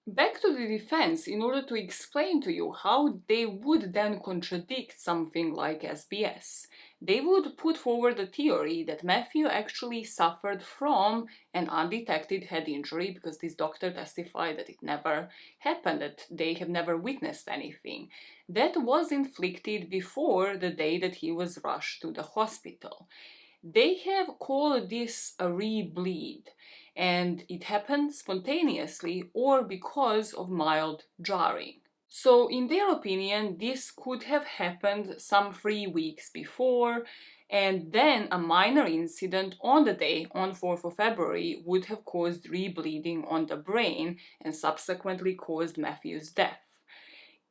Back to the defense, in order to explain to you how they would then contradict something like SBS. They would put forward the theory that Matthew actually suffered from an undetected head injury because this doctor testified that it never happened, that they have never witnessed anything. That was inflicted before the day that he was rushed to the hospital. They have called this a re-bleed, and it happened spontaneously or because of mild jarring. So, in their opinion, this could have happened some 3 weeks before, and then a minor incident on the day, on 4th of February, would have caused re-bleeding on the brain and subsequently caused Matthew's death.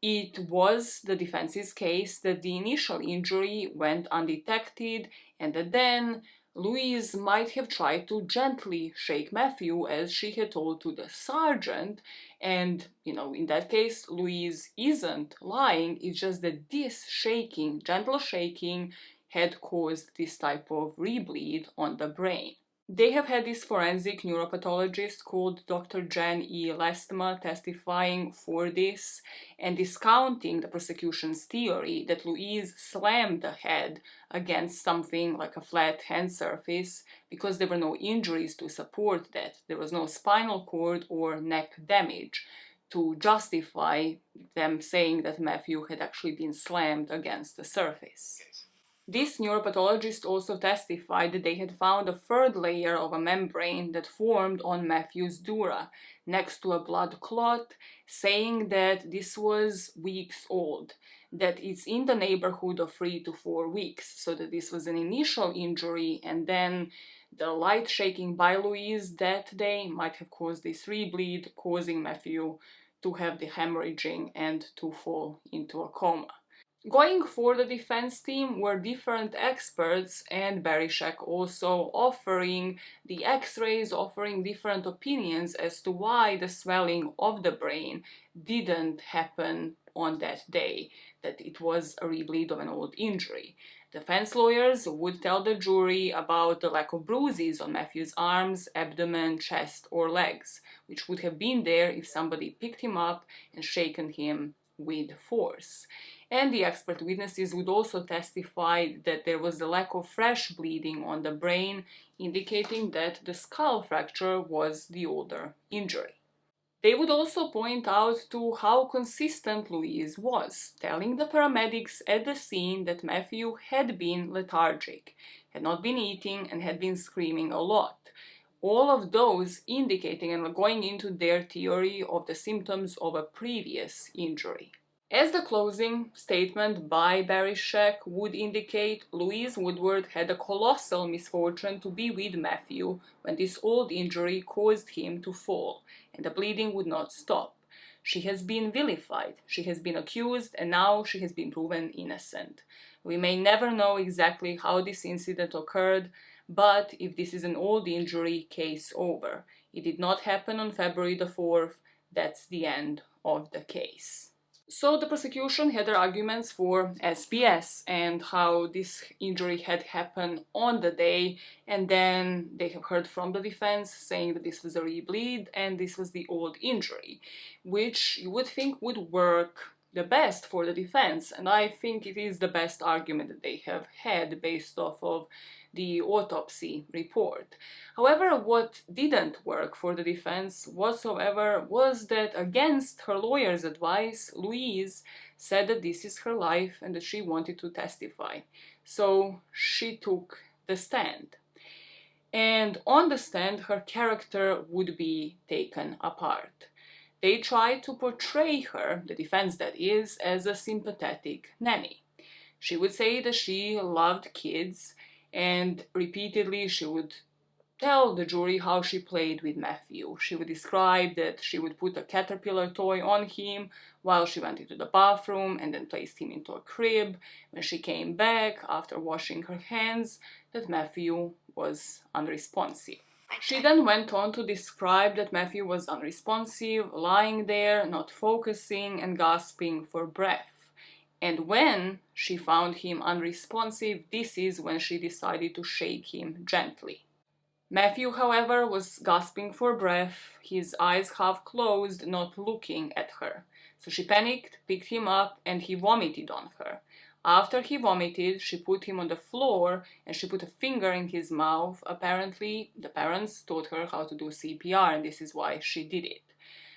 It was the defense's case that the initial injury went undetected and that then Louise might have tried to gently shake Matthew as she had told to the sergeant, and in that case Louise isn't lying, it's just that this shaking, gentle shaking, had caused this type of rebleed on the brain. They have had this forensic neuropathologist called Dr. Jen E. Lestma testifying for this and discounting the prosecution's theory that Louise slammed the head against something like a flat hand surface because there were no injuries to support that. There was no spinal cord or neck damage to justify them saying that Matthew had actually been slammed against the surface. This neuropathologist also testified that they had found a third layer of a membrane that formed on Matthew's dura next to a blood clot, saying that this was weeks old, that it's in the neighborhood of 3 to 4 weeks, so that this was an initial injury and then the light shaking by Louise that day might have caused this rebleed, causing Matthew to have the hemorrhaging and to fall into a coma. Going for the defense team were different experts and Baryshek also offering the x-rays, offering different opinions as to why the swelling of the brain didn't happen on that day, that it was a rebleed of an old injury. Defense lawyers would tell the jury about the lack of bruises on Matthew's arms, abdomen, chest or legs, which would have been there if somebody picked him up and shaken him with force. And the expert witnesses would also testify that there was a lack of fresh bleeding on the brain, indicating that the skull fracture was the older injury. They would also point out to how consistent Louise was, telling the paramedics at the scene that Matthew had been lethargic, had not been eating and had been screaming a lot. All of those indicating and going into their theory of the symptoms of a previous injury. As the closing statement by Baryshek would indicate, Louise Woodward had a colossal misfortune to be with Matthew when this old injury caused him to fall, and the bleeding would not stop. She has been vilified, she has been accused, and now she has been proven innocent. We may never know exactly how this incident occurred, but if this is an old injury, case over. It did not happen on February the 4th, that's the end of the case. So the prosecution had their arguments for SBS and how this injury had happened on the day, and then they have heard from the defense saying that this was a rebleed and this was the old injury, which you would think would work the best for the defense, and I think it is the best argument that they have had based off of the autopsy report. However, what didn't work for the defense whatsoever was that, against her lawyer's advice, Louise said that this is her life and that she wanted to testify. So she took the stand. And on the stand, her character would be taken apart. They tried to portray her, the defense that is, as a sympathetic nanny. She would say that she loved kids, and repeatedly she would tell the jury how she played with Matthew. She would describe that she would put a caterpillar toy on him while she went into the bathroom and then placed him into a crib. When she came back after washing her hands, that Matthew was unresponsive. She then went on to describe that Matthew was unresponsive, lying there, not focusing and gasping for breath. And when she found him unresponsive, this is when she decided to shake him gently. Matthew, however, was gasping for breath, his eyes half closed, not looking at her. So she panicked, picked him up, and he vomited on her. After he vomited, she put him on the floor and she put a finger in his mouth. Apparently, the parents taught her how to do CPR, and this is why she did it.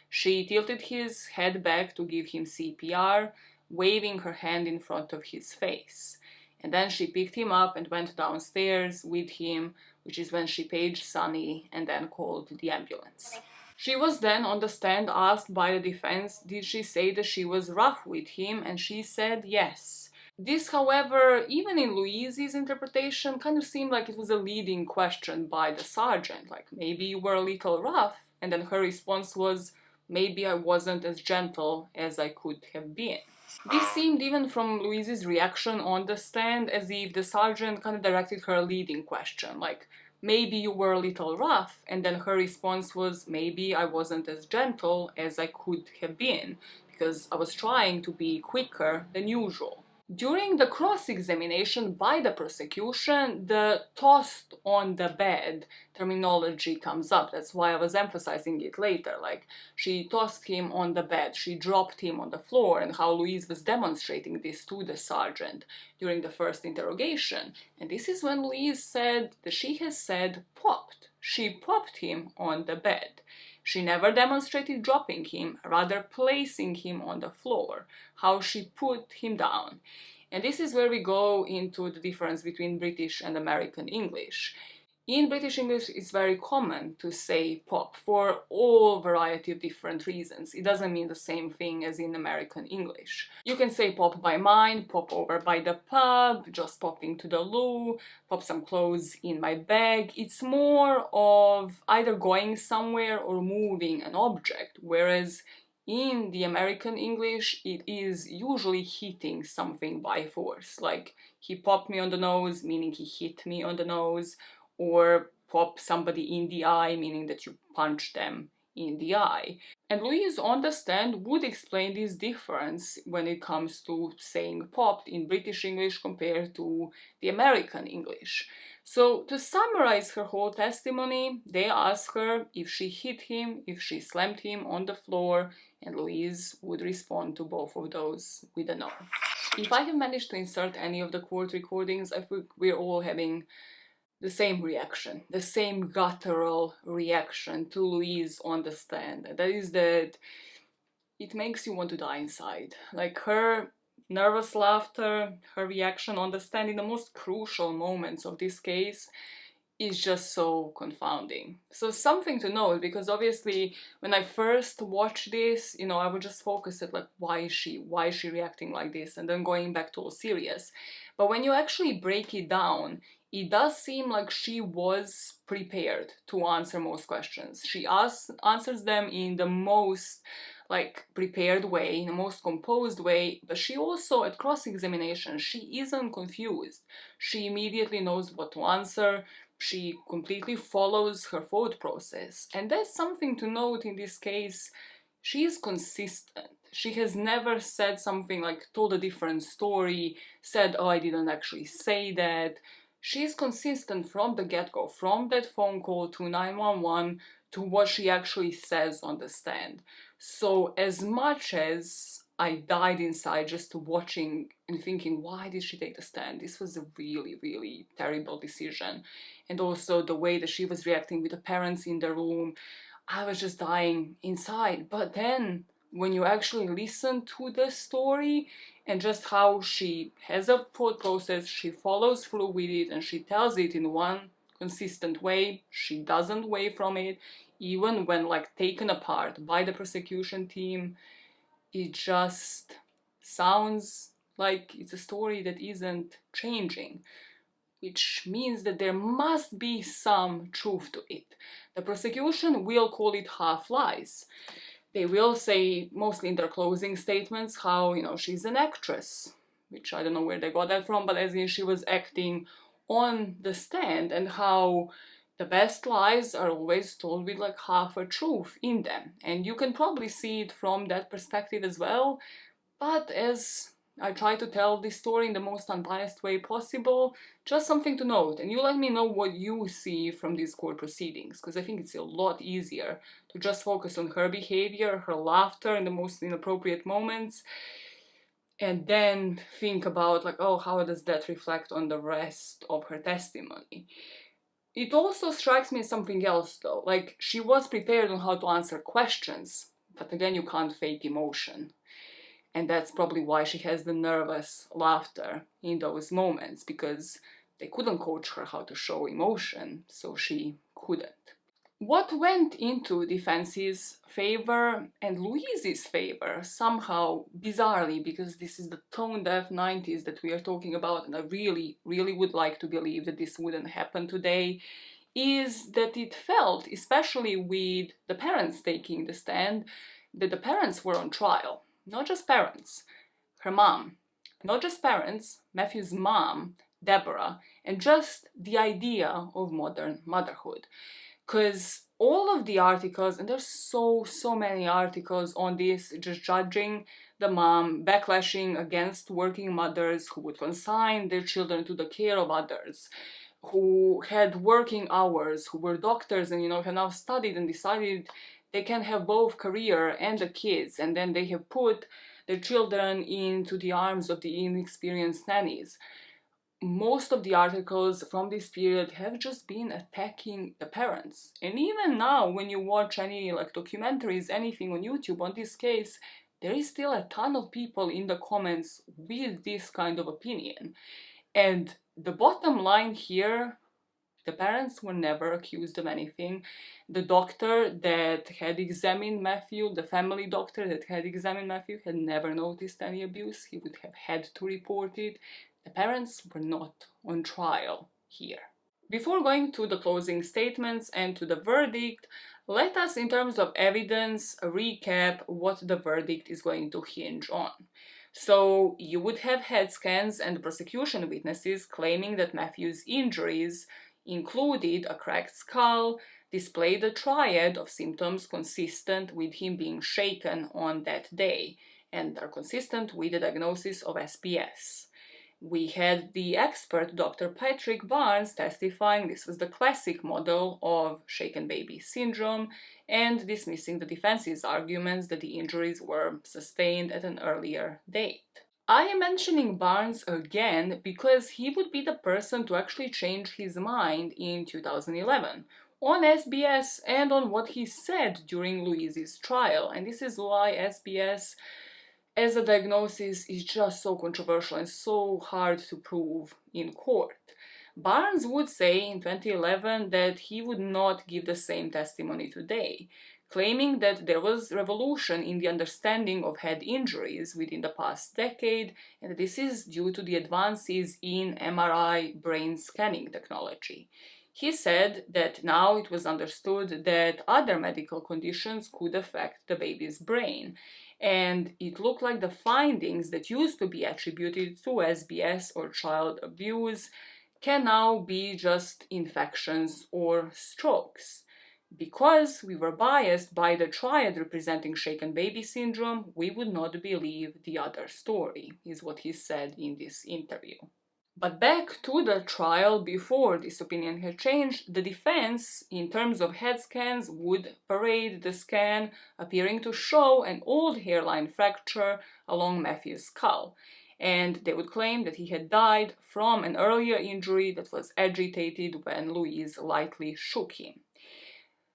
She tilted his head back to give him CPR, waving her hand in front of his face. And then she picked him up and went downstairs with him, which is when she paged Sonny and then called the ambulance. She was then on the stand asked by the defense, did she say that she was rough with him, and she said yes. This, however, even in Louise's interpretation, kind of seemed like it was a leading question by the sergeant, like, maybe you were a little rough, and then her response was, maybe I wasn't as gentle as I could have been. This seemed, even from Louise's reaction on the stand, as if the sergeant kind of directed her a leading question, like, maybe you were a little rough, and then her response was, maybe I wasn't as gentle as I could have been, because I was trying to be quicker than usual. During the cross-examination by the prosecution, the tossed on the bed terminology comes up. That's why I was emphasizing it later. Like, she tossed him on the bed, she dropped him on the floor, and how Louise was demonstrating this to the sergeant during the first interrogation. And this is when Louise said that she has said popped. She popped him on the bed. She never demonstrated dropping him, rather placing him on the floor, how she put him down. And this is where we go into the difference between British and American English. In British English, it's very common to say pop for all variety of different reasons. It doesn't mean the same thing as in American English. You can say pop by mine, pop over by the pub, just popping to the loo, pop some clothes in my bag. It's more of either going somewhere or moving an object, whereas in the American English, it is usually hitting something by force. Like, he popped me on the nose, meaning he hit me on the nose, or pop somebody in the eye, meaning that you punch them in the eye. And Louise on the stand would explain this difference when it comes to saying popped in British English compared to the American English. So to summarize her whole testimony, they asked her if she hit him, if she slammed him on the floor, and Louise would respond to both of those with a no. If I have managed to insert any of the court recordings, I think we're all having the same reaction, the same guttural reaction to Louise on the stand. And that is that it makes you want to die inside. Like, her nervous laughter, her reaction on the stand in the most crucial moments of this case is just so confounding. So something to note, because obviously when I first watched this, I would just focus at like, why is she reacting like this, and then going back to all serious. But when you actually break it down, it does seem like she was prepared to answer most questions. She answers them in the most prepared way, in the most composed way, but she also, at cross-examination, she isn't confused. She immediately knows what to answer. She completely follows her thought process. And that's something to note in this case. She is consistent. She has never said something like, told a different story, said, oh, I didn't actually say that. She's consistent from the get-go, from that phone call to 911 to what she actually says on the stand. So as much as I died inside just watching and thinking, why did she take the stand? This was a really, really terrible decision. And also the way that she was reacting with the parents in the room, I was just dying inside. But then when you actually listen to the story and just how she has a thought process, she follows through with it and she tells it in one consistent way, she doesn't waver from it, even when taken apart by the prosecution team, it just sounds like it's a story that isn't changing, which means that there must be some truth to it. The prosecution will call it half lies. They will say, mostly in their closing statements, how, she's an actress, which I don't know where they got that from, but as in she was acting on the stand, and how the best lies are always told with half a truth in them. And you can probably see it from that perspective as well, but as I try to tell this story in the most unbiased way possible, just something to note, and you let me know what you see from these court proceedings, because I think it's a lot easier to just focus on her behavior, her laughter in the most inappropriate moments, and then think about like, oh, how does that reflect on the rest of her testimony? It also strikes me as something else though, like she was prepared on how to answer questions, but again, you can't fake emotion. And that's probably why she has the nervous laughter in those moments, because they couldn't coach her how to show emotion, so she couldn't. What went into defense's favor and Louise's favor, somehow, bizarrely, because this is the tone-deaf 90s that we are talking about, and I really, really would like to believe that this wouldn't happen today, is that it felt, especially with the parents taking the stand, that the parents were on trial. Not just parents, her mom. Not just parents, Matthew's mom, Deborah, and just the idea of modern motherhood. Because all of the articles, and there's so many articles on this, just judging the mom, backlashing against working mothers who would consign their children to the care of others, who had working hours, who were doctors and, have now studied and decided they can have both career and the kids, and then they have put their children into the arms of the inexperienced nannies. Most of the articles from this period have just been attacking the parents. And even now, when you watch any documentaries, anything on YouTube on this case, there is still a ton of people in the comments with this kind of opinion. And the bottom line here, the parents were never accused of anything. The doctor that had examined Matthew, the family doctor that had examined Matthew, had never noticed any abuse. He would have had to report it. The parents were not on trial here. Before going to the closing statements and to the verdict, let us, in terms of evidence, recap what the verdict is going to hinge on. So you would have head scans and prosecution witnesses claiming that Matthew's injuries included a cracked skull, displayed a triad of symptoms consistent with him being shaken on that day, and are consistent with the diagnosis of SBS. We had the expert Dr. Patrick Barnes testifying this was the classic model of shaken baby syndrome, and dismissing the defense's arguments that the injuries were sustained at an earlier date. I am mentioning Barnes again because he would be the person to actually change his mind in 2011 on SBS and on what he said during Louise's trial, and this is why SBS as a diagnosis is just so controversial and so hard to prove in court. Barnes would say in 2011 that he would not give the same testimony today, claiming that there was revolution in the understanding of head injuries within the past decade, and this is due to the advances in MRI brain scanning technology. He said that now it was understood that other medical conditions could affect the baby's brain, and it looked like the findings that used to be attributed to SBS or child abuse can now be just infections or strokes. Because we were biased by the triad representing shaken baby syndrome, we would not believe the other story, is what he said in this interview. But back to the trial, before this opinion had changed, the defense, in terms of head scans, would parade the scan appearing to show an old hairline fracture along Matthew's skull, and they would claim that he had died from an earlier injury that was agitated when Louise lightly shook him.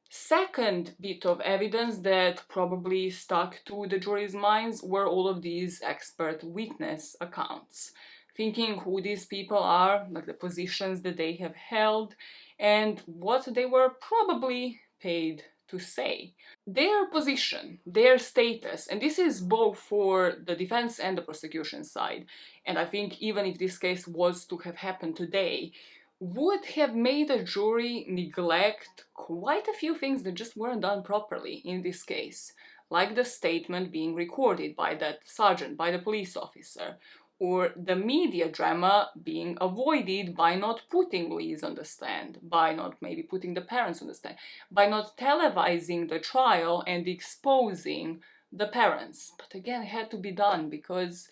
Second bit of evidence that probably stuck to the jury's minds were all of these expert witness accounts, thinking who these people are, like the positions that they have held, and what they were probably paid to say. Their position, their status, and this is both for the defense and the prosecution side, and I think even if this case was to have happened today, would have made a jury neglect quite a few things that just weren't done properly in this case, like the statement being recorded by that sergeant, by the police officer, or the media drama being avoided by not putting Louise on the stand, by not maybe putting the parents on the stand, by not televising the trial and exposing the parents. But again, it had to be done because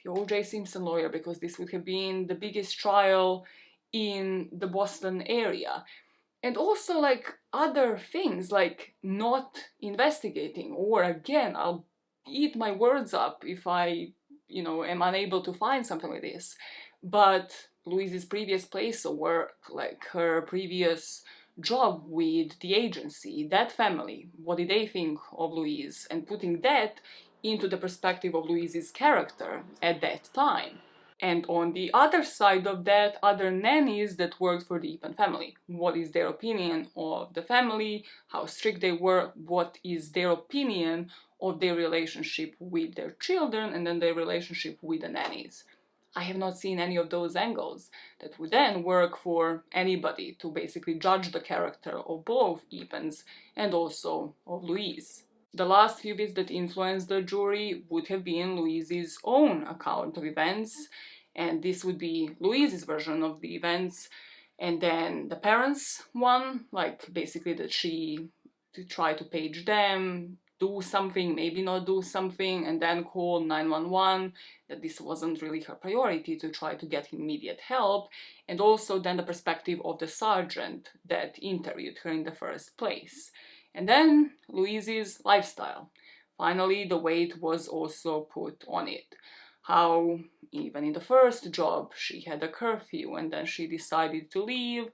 the O.J. Simpson lawyer, because this would have been the biggest trial in the Boston area. And also like other things like not investigating, or again, I'll eat my words up if I, am unable to find something like this. But Louise's previous place of work, like her previous job with the agency, that family, what did they think of Louise? And putting that into the perspective of Louise's character at that time. And on the other side of that, other nannies that worked for the Eappen family. What is their opinion of the family, how strict they were, what is their opinion of their relationship with their children, and then their relationship with the nannies. I have not seen any of those angles that would then work for anybody to basically judge the character of both Eappens and also of Louise. The last few bits that influenced the jury would have been Louise's own account of events, and this would be Louise's version of the events, and then the parents' one, like basically that she tried to page them, do something, maybe not do something, and then call 911, that this wasn't really her priority to try to get immediate help, and also then the perspective of the sergeant that interviewed her in the first place. And then Louise's lifestyle. Finally, the weight was also put on it. How even in the first job she had a curfew and then she decided to leave.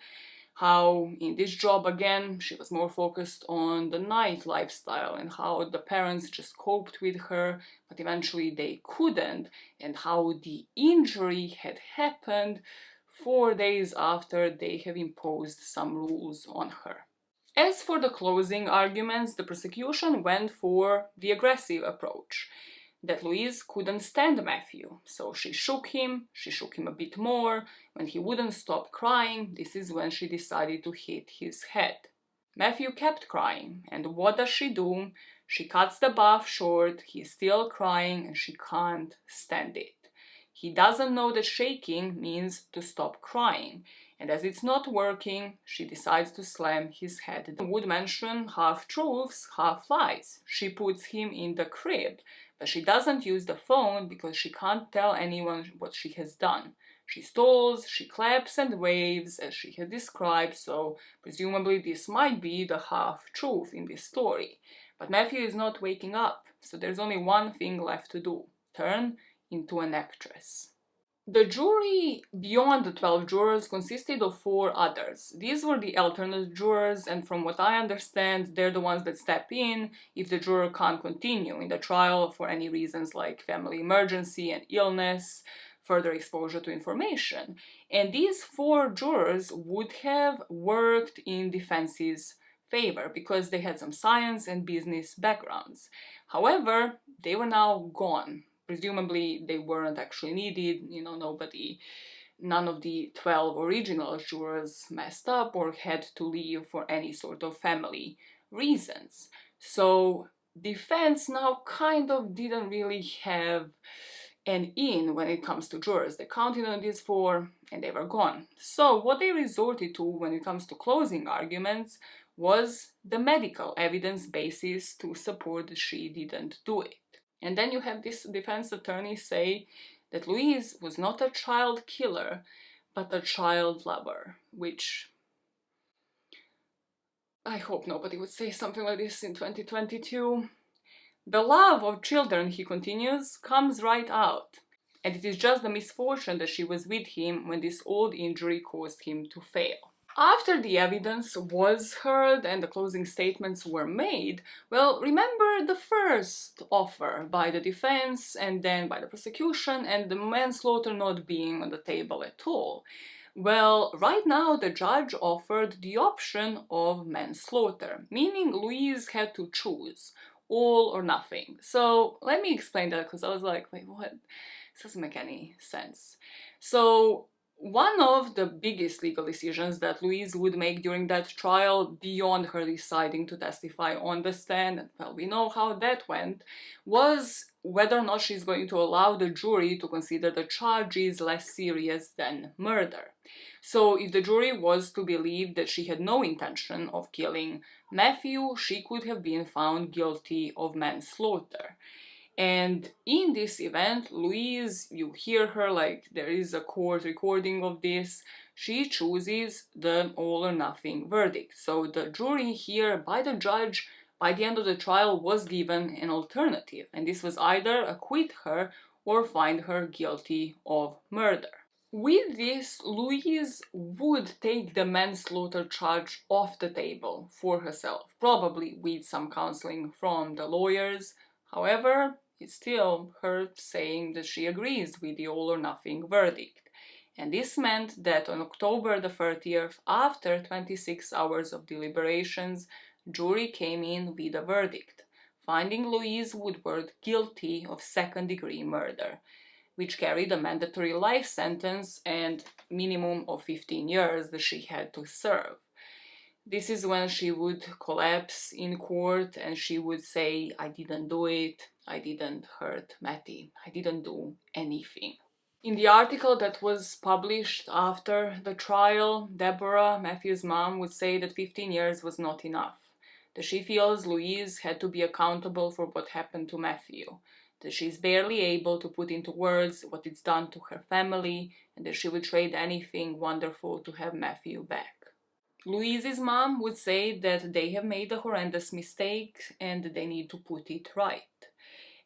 How in this job again she was more focused on the night lifestyle, and how the parents just coped with her, but eventually they couldn't, and how the injury had happened 4 days after they have imposed some rules on her. As for the closing arguments, the prosecution went for the aggressive approach, that Louise couldn't stand Matthew, so she shook him a bit more. When he wouldn't stop crying, this is when she decided to hit his head. Matthew kept crying, and what does she do? She cuts the bath short, he's still crying, and she can't stand it. He doesn't know that shaking means to stop crying, and as it's not working, she decides to slam his head. I would mention half truths, half lies. She puts him in the crib, but she doesn't use the phone because she can't tell anyone what she has done. She stalls, she claps and waves as she has described, so presumably this might be the half-truth in this story. But Matthew is not waking up, so there's only one thing left to do: turn into an actress. The jury, beyond the 12 jurors, consisted of 4 others. These were the alternate jurors, and from what I understand, they're the ones that step in if the juror can't continue in the trial for any reasons like family emergency and illness, further exposure to information. And these 4 jurors would have worked in defense's favor because they had some science and business backgrounds. However, they were now gone. Presumably they weren't actually needed, none of the 12 original jurors messed up or had to leave for any sort of family reasons. So defense now kind of didn't really have an in when it comes to jurors. They counted on these 4 and they were gone. So what they resorted to when it comes to closing arguments was the medical evidence basis to support that she didn't do it. And then you have this defense attorney say that Louise was not a child killer, but a child lover, which I hope nobody would say something like this in 2022. The love of children, he continues, comes right out, and it is just the misfortune that she was with him when this old injury caused him to fail. After the evidence was heard and the closing statements were made, well, remember the first offer by the defense and then by the prosecution, and the manslaughter not being on the table at all. Well, right now the judge offered the option of manslaughter, meaning Louise had to choose all or nothing. So let me explain that, because I was like, wait, what? This doesn't make any sense. So one of the biggest legal decisions that Louise would make during that trial, beyond her deciding to testify on the stand, and well, we know how that went, was whether or not she's going to allow the jury to consider the charges less serious than murder. So if the jury was to believe that she had no intention of killing Matthew, she could have been found guilty of manslaughter. And in this event, Louise, you hear her, like there is a court recording of this, she chooses the all or nothing verdict. So the jury here, by the judge, by the end of the trial, was given an alternative, and this was either acquit her or find her guilty of murder. With this, Louise would take the manslaughter charge off the table for herself, probably with some counseling from the lawyers. However, it's still her saying that she agrees with the all or nothing verdict. And this meant that on October the 30th, after 26 hours of deliberations, jury came in with a verdict, finding Louise Woodward guilty of second-degree murder, which carried a mandatory life sentence and minimum of 15 years that she had to serve. This is when she would collapse in court and she would say, "I didn't do it, I didn't hurt Matty, I didn't do anything." In the article that was published after the trial, Deborah, Matthew's mom, would say that 15 years was not enough, that she feels Louise had to be accountable for what happened to Matthew, that she's barely able to put into words what it's done to her family, and that she would trade anything wonderful to have Matthew back. Louise's mom would say that they have made a horrendous mistake and they need to put it right.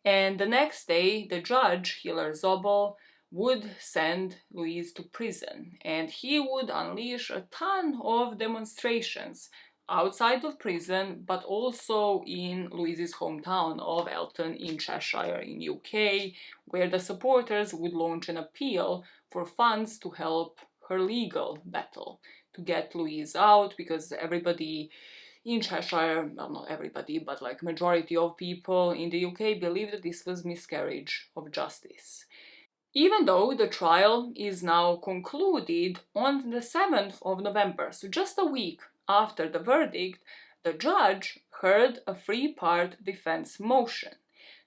And the next day, the judge, Hiller Zobel, would send Louise to prison, and he would unleash a ton of demonstrations outside of prison, but also in Louise's hometown of Elton in Cheshire in UK, where the supporters would launch an appeal for funds to help her legal battle to get Louise out, because everybody in Cheshire, well, not everybody, but like majority of people in the UK believe that this was miscarriage of justice. Even though the trial is now concluded on the 7th of November, so just a week after the verdict, the judge heard a three-part defense motion.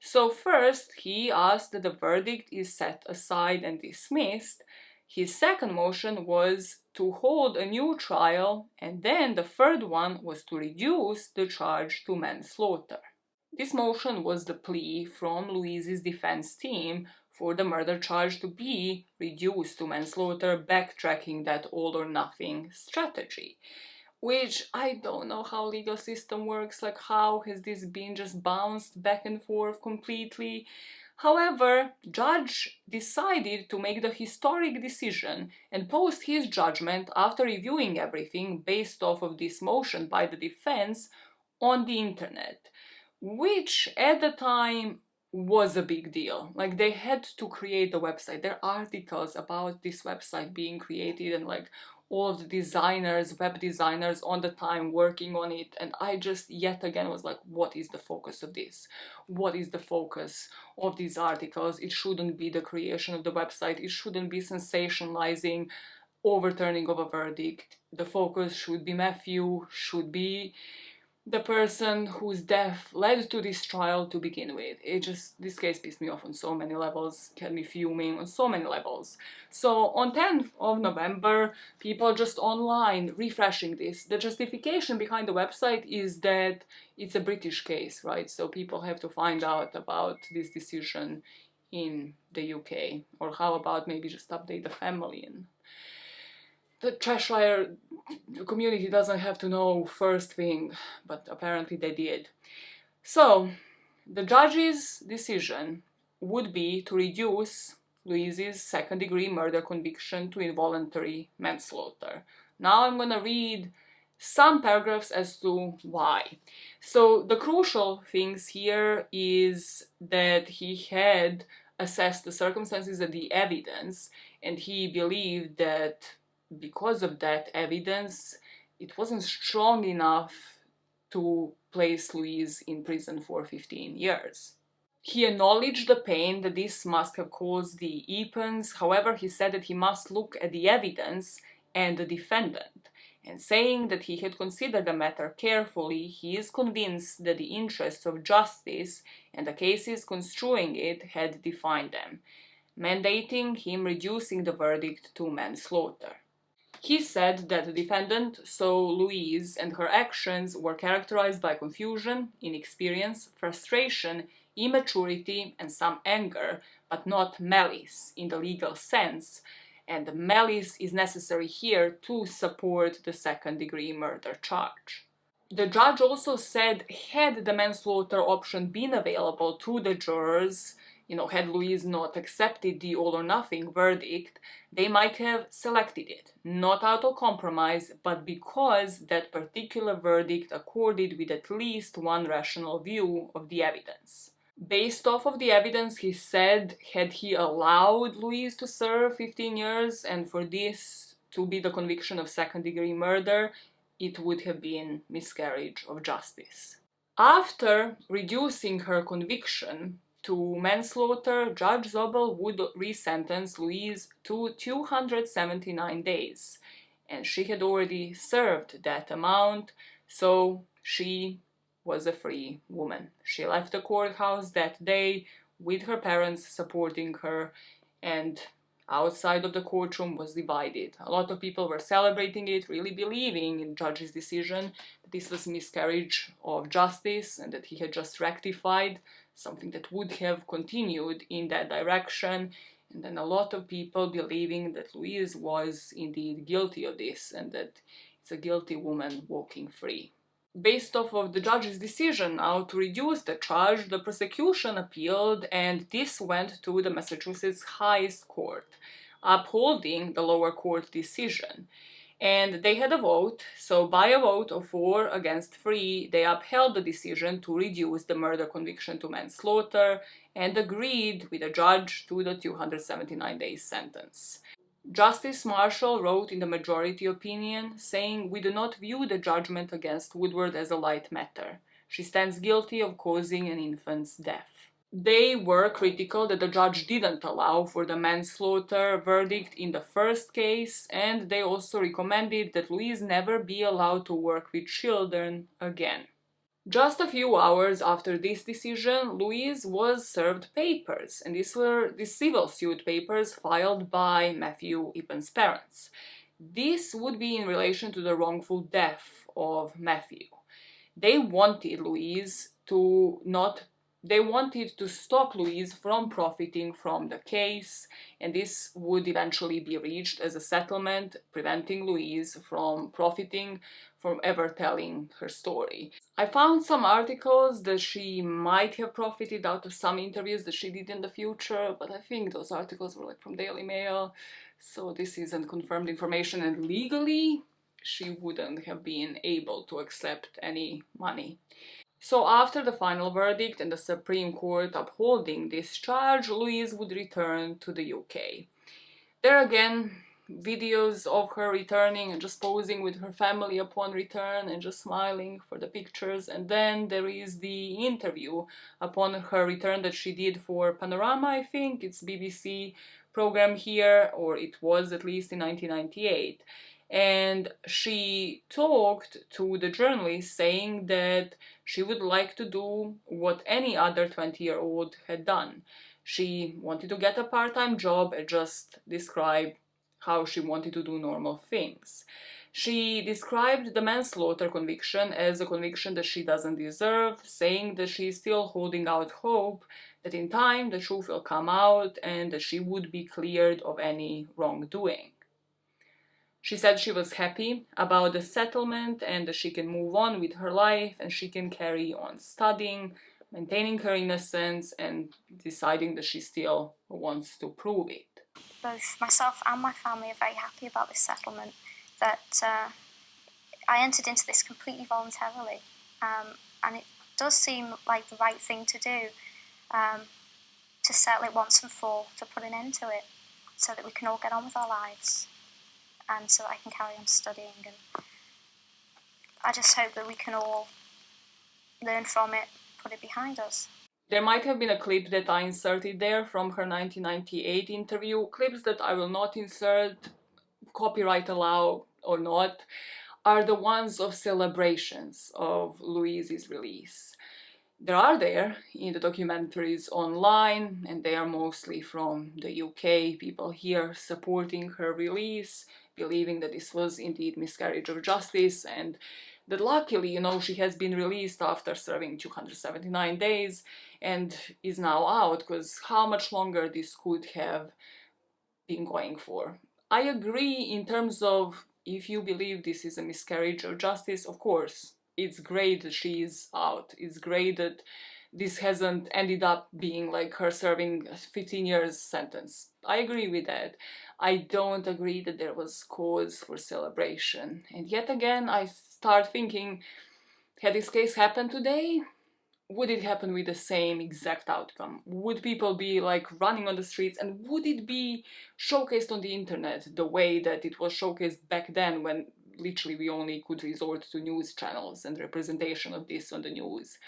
So first, he asked that the verdict is set aside and dismissed. His second motion was to hold a new trial, and then the third one was to reduce the charge to manslaughter. This motion was the plea from Louise's defense team for the murder charge to be reduced to manslaughter, backtracking that all or nothing strategy. Which I don't know how legal system works, like how has this been just bounced back and forth completely. However, judge decided to make the historic decision and post his judgment after reviewing everything based off of this motion by the defense on the internet, which at the time was a big deal. Like, they had to create the website. There are articles about this website being created and like all of the designers, web designers on the time working on it, and I just yet again was like, what is the focus of this? What is the focus of these articles? It shouldn't be the creation of the website, it shouldn't be sensationalizing overturning of a verdict. The focus should be Matthew, should be the person whose death led to this trial to begin with. This case pissed me off on so many levels, had me fuming on so many levels. So on 10th of November, people just online refreshing this. The justification behind the website is that it's a British case, right? So people have to find out about this decision in the UK. Or how about maybe just update the family, and the Cheshire community doesn't have to know first thing, but apparently they did. So, the judge's decision would be to reduce Louise's second-degree murder conviction to involuntary manslaughter. Now I'm going to read some paragraphs as to why. So, the crucial things here is that he had assessed the circumstances and the evidence, and he believed that because of that evidence, it wasn't strong enough to place Louise in prison for 15 years. He acknowledged the pain that this must have caused the Eappens. However, he said that he must look at the evidence and the defendant. And saying that he had considered the matter carefully, he is convinced that the interests of justice and the cases construing it had defined them, mandating him reducing the verdict to manslaughter. He said that the defendant, so Louise, and her actions were characterized by confusion, inexperience, frustration, immaturity and some anger, but not malice in the legal sense. And malice is necessary here to support the second-degree murder charge. The judge also said, had the manslaughter option been available to the jurors, had Louise not accepted the all-or-nothing verdict, they might have selected it, not out of compromise, but because that particular verdict accorded with at least one rational view of the evidence. Based off of the evidence, he said, had he allowed Louise to serve 15 years and for this to be the conviction of second-degree murder, it would have been miscarriage of justice. After reducing her conviction to manslaughter, Judge Zobel would resentence Louise to 279 days, and she had already served that amount, so she was a free woman. She left the courthouse that day with her parents supporting her, and outside of the courtroom was divided. A lot of people were celebrating it, really believing in the judge's decision that this was miscarriage of justice and that he had just rectified something that would have continued in that direction. And then a lot of people believing that Louise was indeed guilty of this and that it's a guilty woman walking free. Based off of the judge's decision now to reduce the charge, the prosecution appealed, and this went to the Massachusetts highest court, upholding the lower court decision. And they had a vote, so by a vote of 4 against 3, they upheld the decision to reduce the murder conviction to manslaughter and agreed with the judge to the 279-day sentence. Justice Marshall wrote in the majority opinion, saying, "We do not view the judgment against Woodward as a light matter. She stands guilty of causing an infant's death." They were critical that the judge didn't allow for the manslaughter verdict in the first case, and they also recommended that Louise never be allowed to work with children again. Just a few hours after this decision, Louise was served papers, and these were the civil suit papers filed by Matthew Eappen's parents. This would be in relation to the wrongful death of Matthew. They wanted to stop Louise from profiting from the case, and this would eventually be reached as a settlement, preventing Louise from profiting from ever telling her story. I found some articles that she might have profited out of some interviews that she did in the future, but I think those articles were like from Daily Mail, so this isn't confirmed information, and legally she wouldn't have been able to accept any money. So after the final verdict and the Supreme Court upholding this charge, Louise would return to the UK. There again, videos of her returning and just posing with her family upon return and just smiling for the pictures. And then there is the interview upon her return that she did for Panorama, I think. It's BBC program here, or it was at least in 1998. And she talked to the journalist saying that she would like to do what any other 20-year-old had done. She wanted to get a part-time job and just describe how she wanted to do normal things. She described the manslaughter conviction as a conviction that she doesn't deserve, saying that she is still holding out hope that in time the truth will come out and that she would be cleared of any wrongdoing. She said she was happy about the settlement and that she can move on with her life and she can carry on studying, maintaining her innocence, and deciding that she still wants to prove it. Both myself and my family are very happy about this settlement, that I entered into this completely voluntarily, and it does seem like the right thing to do, to settle it once and for all, to put an end to it, so that we can all get on with our lives, and so that I can carry on studying. And I just hope that we can all learn from it, put it behind us. There might have been a clip that I inserted there from her 1998 interview. Clips that I will not insert, copyright allow or not, are the ones of celebrations of Louise's release. There are there in the documentaries online, and they are mostly from the UK, people here supporting her release, believing that this was indeed miscarriage of justice, and that luckily, you know, she has been released after serving 279 days and is now out, because how much longer this could have been going for. I agree in terms of, if you believe this is a miscarriage of justice, of course, it's great that she is out. It's great that this hasn't ended up being like her serving a 15 years sentence. I agree with that. I don't agree that there was cause for celebration. And yet again, I start thinking, had this case happened today, would it happen with the same exact outcome? Would people be like running on the streets, and would it be showcased on the internet the way that it was showcased back then, when literally we only could resort to news channels and representation of this on the news?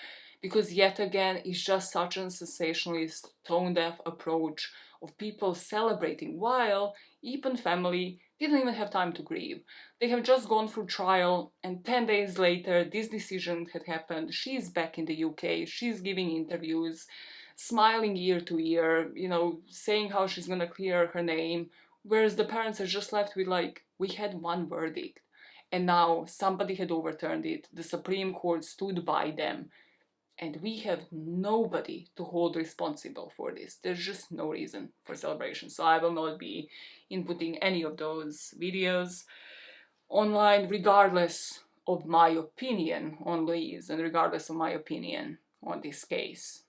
Because yet again, it's just such a sensationalist, tone-deaf approach of people celebrating, while Eappen family didn't even have time to grieve. They have just gone through trial, and 10 days later this decision had happened. She's back in the UK, she's giving interviews, smiling ear to ear, you know, saying how she's gonna clear her name, whereas the parents are just left with like, we had one verdict, and now somebody had overturned it, the Supreme Court stood by them, and we have nobody to hold responsible for this. There's just no reason for celebration. So I will not be inputting any of those videos online, regardless of my opinion on Louise and regardless of my opinion on this case.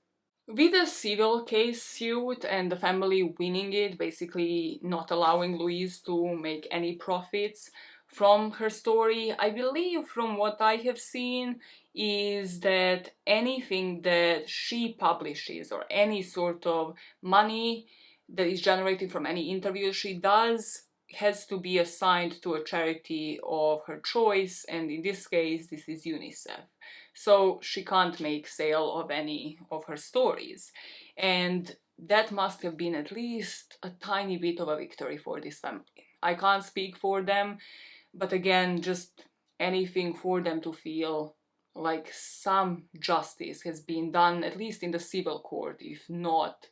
With the civil case suit and the family winning it, basically not allowing Louise to make any profits from her story, I believe from what I have seen is that anything that she publishes or any sort of money that is generated from any interview she does has to be assigned to a charity of her choice, and in this case this is UNICEF. So she can't make sale of any of her stories, and that must have been at least a tiny bit of a victory for this family. I can't speak for them, but again, just anything for them to feel like some justice has been done, at least in the civil court, if not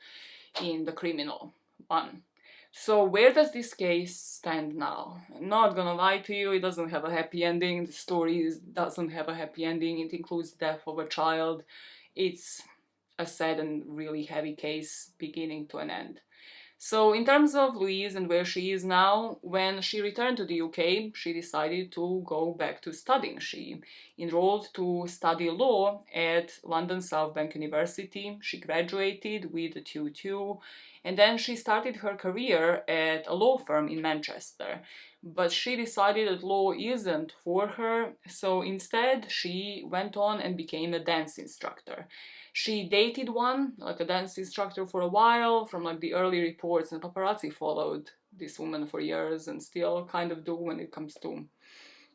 in the criminal one. So where does this case stand now? I'm not gonna lie to you, it doesn't have a happy ending. The story doesn't have a happy ending. It includes the death of a child. It's a sad and really heavy case, beginning to an end. So in terms of Louise and where she is now, when she returned to the UK, she decided to go back to studying. She enrolled to study law at London South Bank University. She graduated with a 2:2, and then she started her career at a law firm in Manchester. But she decided that law isn't for her, so instead she went on and became a dance instructor. She dated one, like a dance instructor, for a while. From like the early reports, and paparazzi followed this woman for years and still kind of do when it comes to,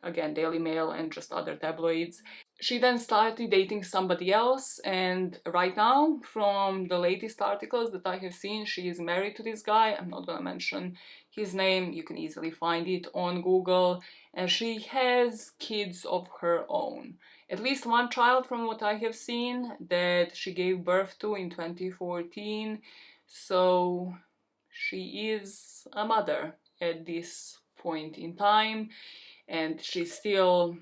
again, Daily Mail and just other tabloids. She then started dating somebody else, and right now, from the latest articles that I have seen, she is married to this guy. I'm not gonna mention his name, you can easily find it on Google, and she has kids of her own. At least one child from what I have seen that she gave birth to in 2014, so she is a mother at this point in time, and she's still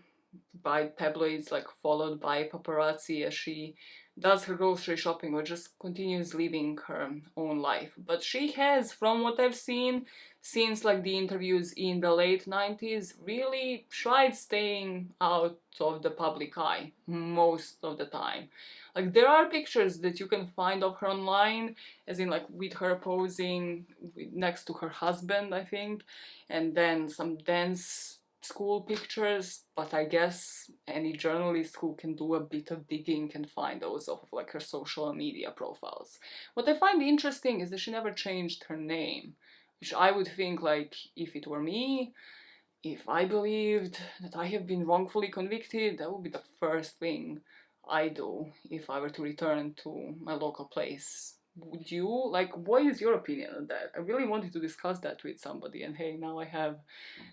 by tabloids, like followed by paparazzi as she does her grocery shopping or just continues living her own life. But she has, from what I've seen, since like the interviews in the late 90s, really tried staying out of the public eye most of the time. Like there are pictures that you can find of her online, as in like with her posing next to her husband, I think, and then some dance school pictures, but I guess any journalist who can do a bit of digging can find those of like her social media profiles. What I find interesting is that she never changed her name, which I would think, like, if it were me, if I believed that I have been wrongfully convicted, that would be the first thing I do if I were to return to my local place. Would you? Like, what is your opinion on that? I really wanted to discuss that with somebody, and hey, now I have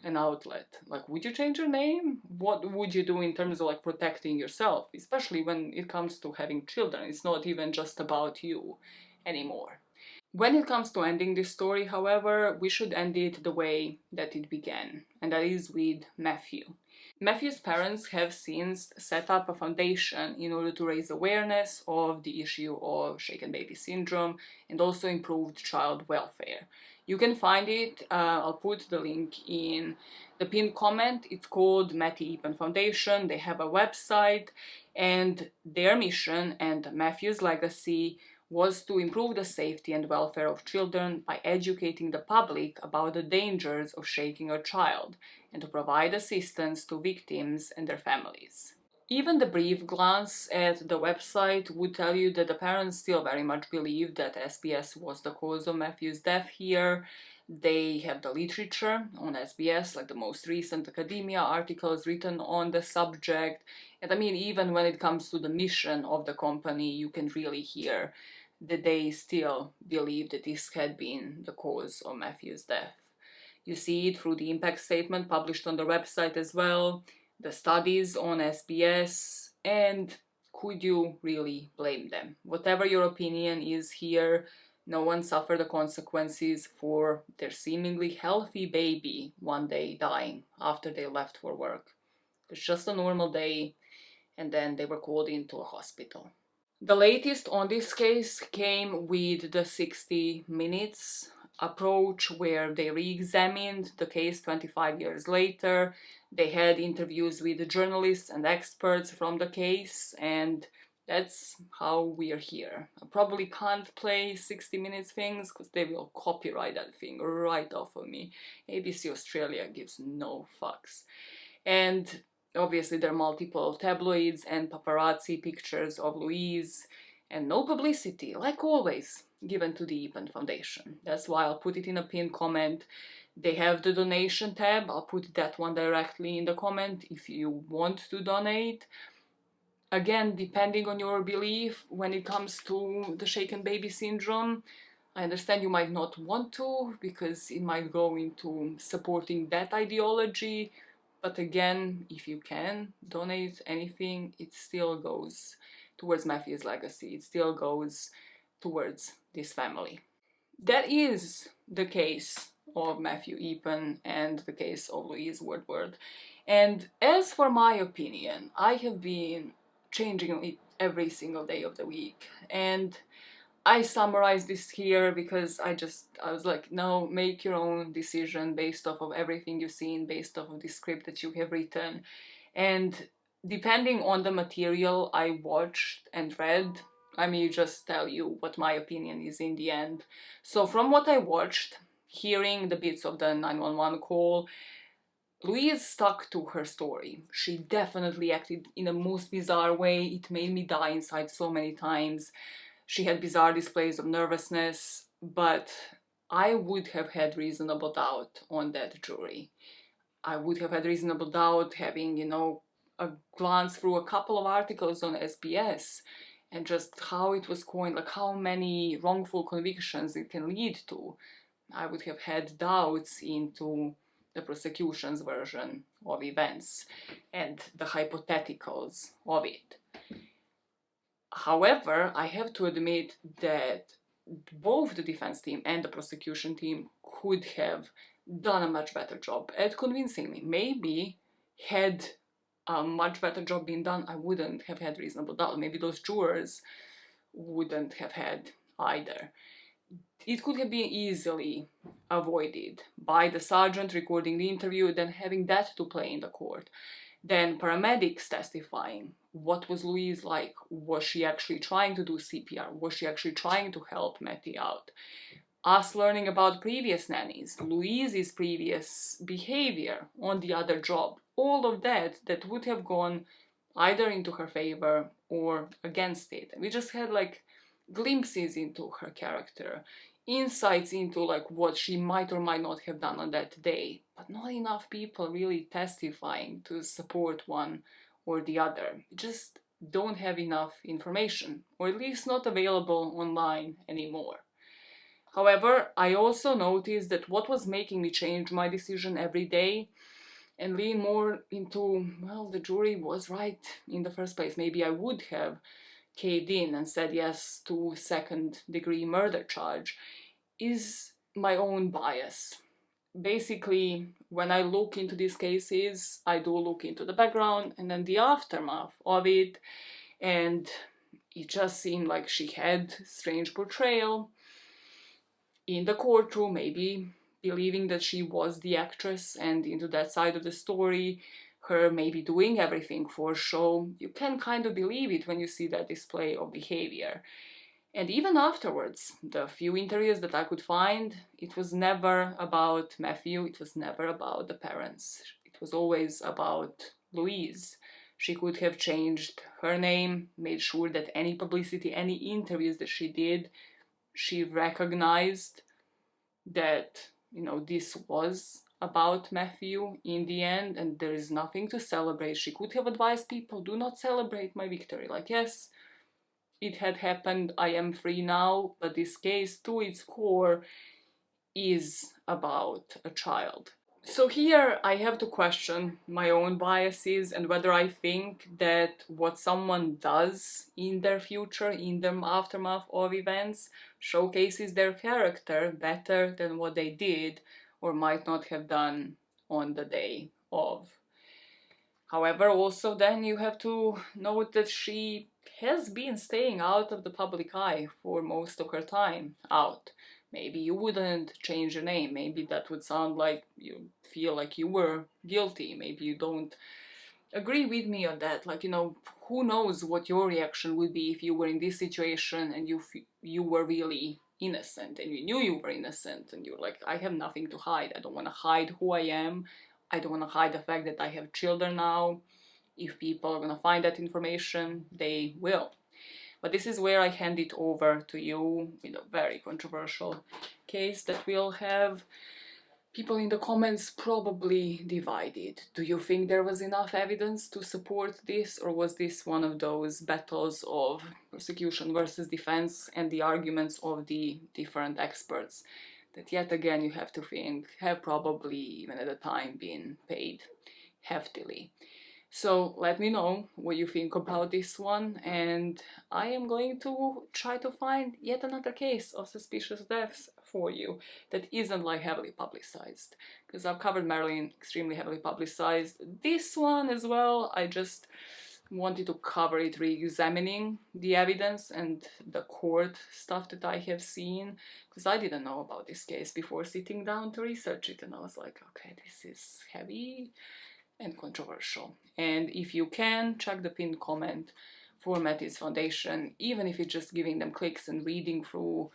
an outlet. Like, would you change your name? What would you do in terms of like protecting yourself, especially when it comes to having children? It's not even just about you anymore. When it comes to ending this story, however, we should end it the way that it began, and that is with Matthew. Matthew's parents have since set up a foundation in order to raise awareness of the issue of shaken baby syndrome and also improved child welfare. You can find it, I'll put the link in the pinned comment. It's called Matthew Eappen Foundation. They have a website, and their mission and Matthew's legacy was to improve the safety and welfare of children by educating the public about the dangers of shaking a child and to provide assistance to victims and their families. Even the brief glance at the website would tell you that the parents still very much believe that SBS was the cause of Matthew's death here. They have the literature on SBS, like the most recent academia articles written on the subject. And I mean, even when it comes to the mission of the company, you can really hear that they still believe that this had been the cause of Matthew's death. You see it through the impact statement published on the website as well, the studies on SBS, and could you really blame them? Whatever your opinion is here, no one suffered the consequences for their seemingly healthy baby one day dying after they left for work. It's just a normal day, and then they were called into a hospital. The latest on this case came with the 60 Minutes approach, where they re-examined the case 25 years later. They had interviews with journalists and experts from the case, and that's how we are here. I probably can't play 60 Minutes things because they will copyright that thing right off of me. ABC Australia gives no fucks. And obviously there are multiple tabloids and paparazzi pictures of Louise, and no publicity, like always, given to the Eappen Foundation. That's why I'll put it in a pinned comment. They have the donation tab. I'll put that one directly in the comment if you want to donate. Again, depending on your belief when it comes to the shaken baby syndrome, I understand you might not want to because it might go into supporting that ideology. But again, if you can donate anything, it still goes towards Matthew's legacy. It still goes towards this family. That is the case of Matthew Eappen and the case of Louise Woodward. And as for my opinion, I have been changing it every single day of the week. And I summarized this here because I was like, no, make your own decision based off of everything you've seen, based off of the script that you have written. And depending on the material I watched and read, I may just tell you what my opinion is in the end. So from what I watched, hearing the bits of the 911 call, Louise stuck to her story. She definitely acted in the most bizarre way. It made me die inside so many times. She had bizarre displays of nervousness, but I would have had reasonable doubt on that jury. I would have had reasonable doubt having, a glance through a couple of articles on SBS and just how it was going, like how many wrongful convictions it can lead to. I would have had doubts into the prosecution's version of events and the hypotheticals of it. However, I have to admit that both the defense team and the prosecution team could have done a much better job at convincing me. Maybe had a much better job been done, I wouldn't have had reasonable doubt. Maybe those jurors wouldn't have had either. It could have been easily avoided by the sergeant recording the interview, then having that to play in the court. Then paramedics testifying. What was Louise like? Was she actually trying to do CPR? Was she actually trying to help Matty out? Us learning about previous nannies, Louise's previous behavior on the other job. All of that would have gone either into her favor or against it. We just had like glimpses into her character, insights into like what she might or might not have done on that day, but not enough people really testifying to support one or the other. We just don't have enough information, or at least not available online anymore. However, I also noticed that what was making me change my decision every day and lean more into, well, the jury was right in the first place. Maybe I would have caved in and said yes to second-degree murder charge. is my own bias. Basically, when I look into these cases, I do look into the background and then the aftermath of it, and it just seemed like she had strange portrayal in the courtroom, maybe believing that she was the actress, and into that side of the story, her maybe doing everything for show. You can kind of believe it when you see that display of behavior. And even afterwards, the few interviews that I could find, it was never about Matthew, it was never about the parents. It was always about Louise. She could have changed her name, made sure that any publicity, any interviews that she did, she recognized that, you know, this was about Matthew in the end, and there is nothing to celebrate. She could have advised people, do not celebrate my victory. Like, yes, it had happened, I am free now, but this case, to its core, is about a child. So here I have to question my own biases and whether I think that what someone does in their future, in the aftermath of events, showcases their character better than what they did or might not have done on the day of. However, also then you have to note that she has been staying out of the public eye for most of her time out. Maybe you wouldn't change your name. Maybe that would sound like you feel like you were guilty. Maybe you don't agree with me on that. Like, you know, who knows what your reaction would be if you were in this situation and you were really innocent and you knew you were innocent and you're like, I have nothing to hide. I don't want to hide who I am. I don't want to hide the fact that I have children now. If people are going to find that information, they will. But this is where I hand it over to you with a very controversial case that will have people in the comments probably divided. Do you think there was enough evidence to support this, or was this one of those battles of prosecution versus defense and the arguments of the different experts that yet again you have to think have probably even at the time been paid heftily? So let me know what you think about this one, and I am going to try to find yet another case of suspicious deaths for you that isn't like heavily publicized, because I've covered Marilyn, extremely heavily publicized. This one as well, I just wanted to cover it re-examining the evidence and the court stuff that I have seen, because I didn't know about this case before sitting down to research it, and I was like, okay, this is heavy and controversial. And if you can, check the pinned comment for Matty's Foundation, even if it's just giving them clicks and reading through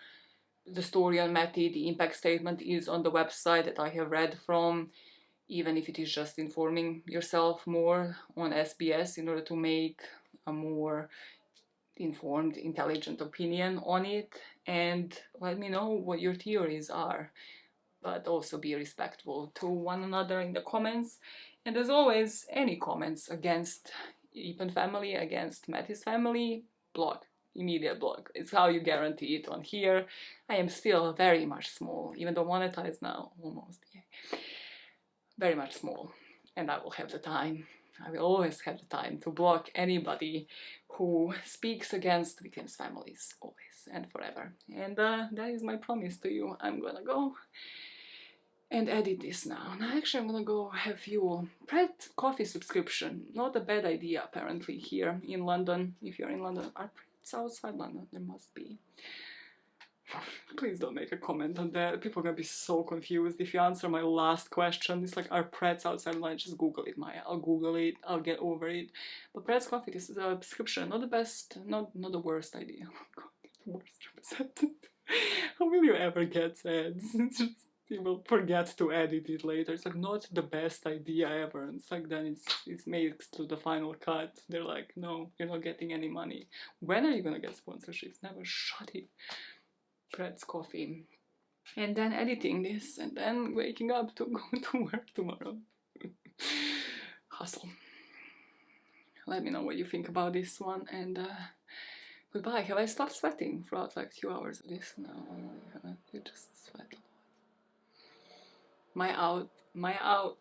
the story on Matty. The impact statement is on the website that I have read from, even if it is just informing yourself more on SBS in order to make a more informed, intelligent opinion on it. And let me know what your theories are, but also be respectful to one another in the comments. And as always, any comments against Eappen family, against Matty's family, block, immediate block. It's how you guarantee it on here. I am still very much small, even though monetized now, almost, yeah. Very much small, and I will have the time. I will always have the time to block anybody who speaks against victims' families, always and forever. And that is my promise to you. I'm gonna go and edit this now. Now actually I'm gonna go have fuel. Pret coffee subscription, not a bad idea apparently here in London. If you're in London, are Prets outside London? There must be. Please don't make a comment on that. People are gonna be so confused if you answer my last question. It's like, are Prets outside London? Just Google it, Maya. I'll Google it, I'll get over it. But Prets coffee, this is a subscription, not the best, not the worst idea. Oh God, the worst represented. How will you ever get ads? It's just, you will forget to edit it later. It's like not the best idea ever. It's like then it's made to the final cut. They're like, no, you're not getting any money. When are you gonna get sponsorships? Never. Shut it. Prets coffee. And then editing this and then waking up to go to work tomorrow. Hustle. Let me know what you think about this one, and goodbye. Have I stopped sweating throughout like 2 hours of this? No, I haven't. You just sweat a lot. My out.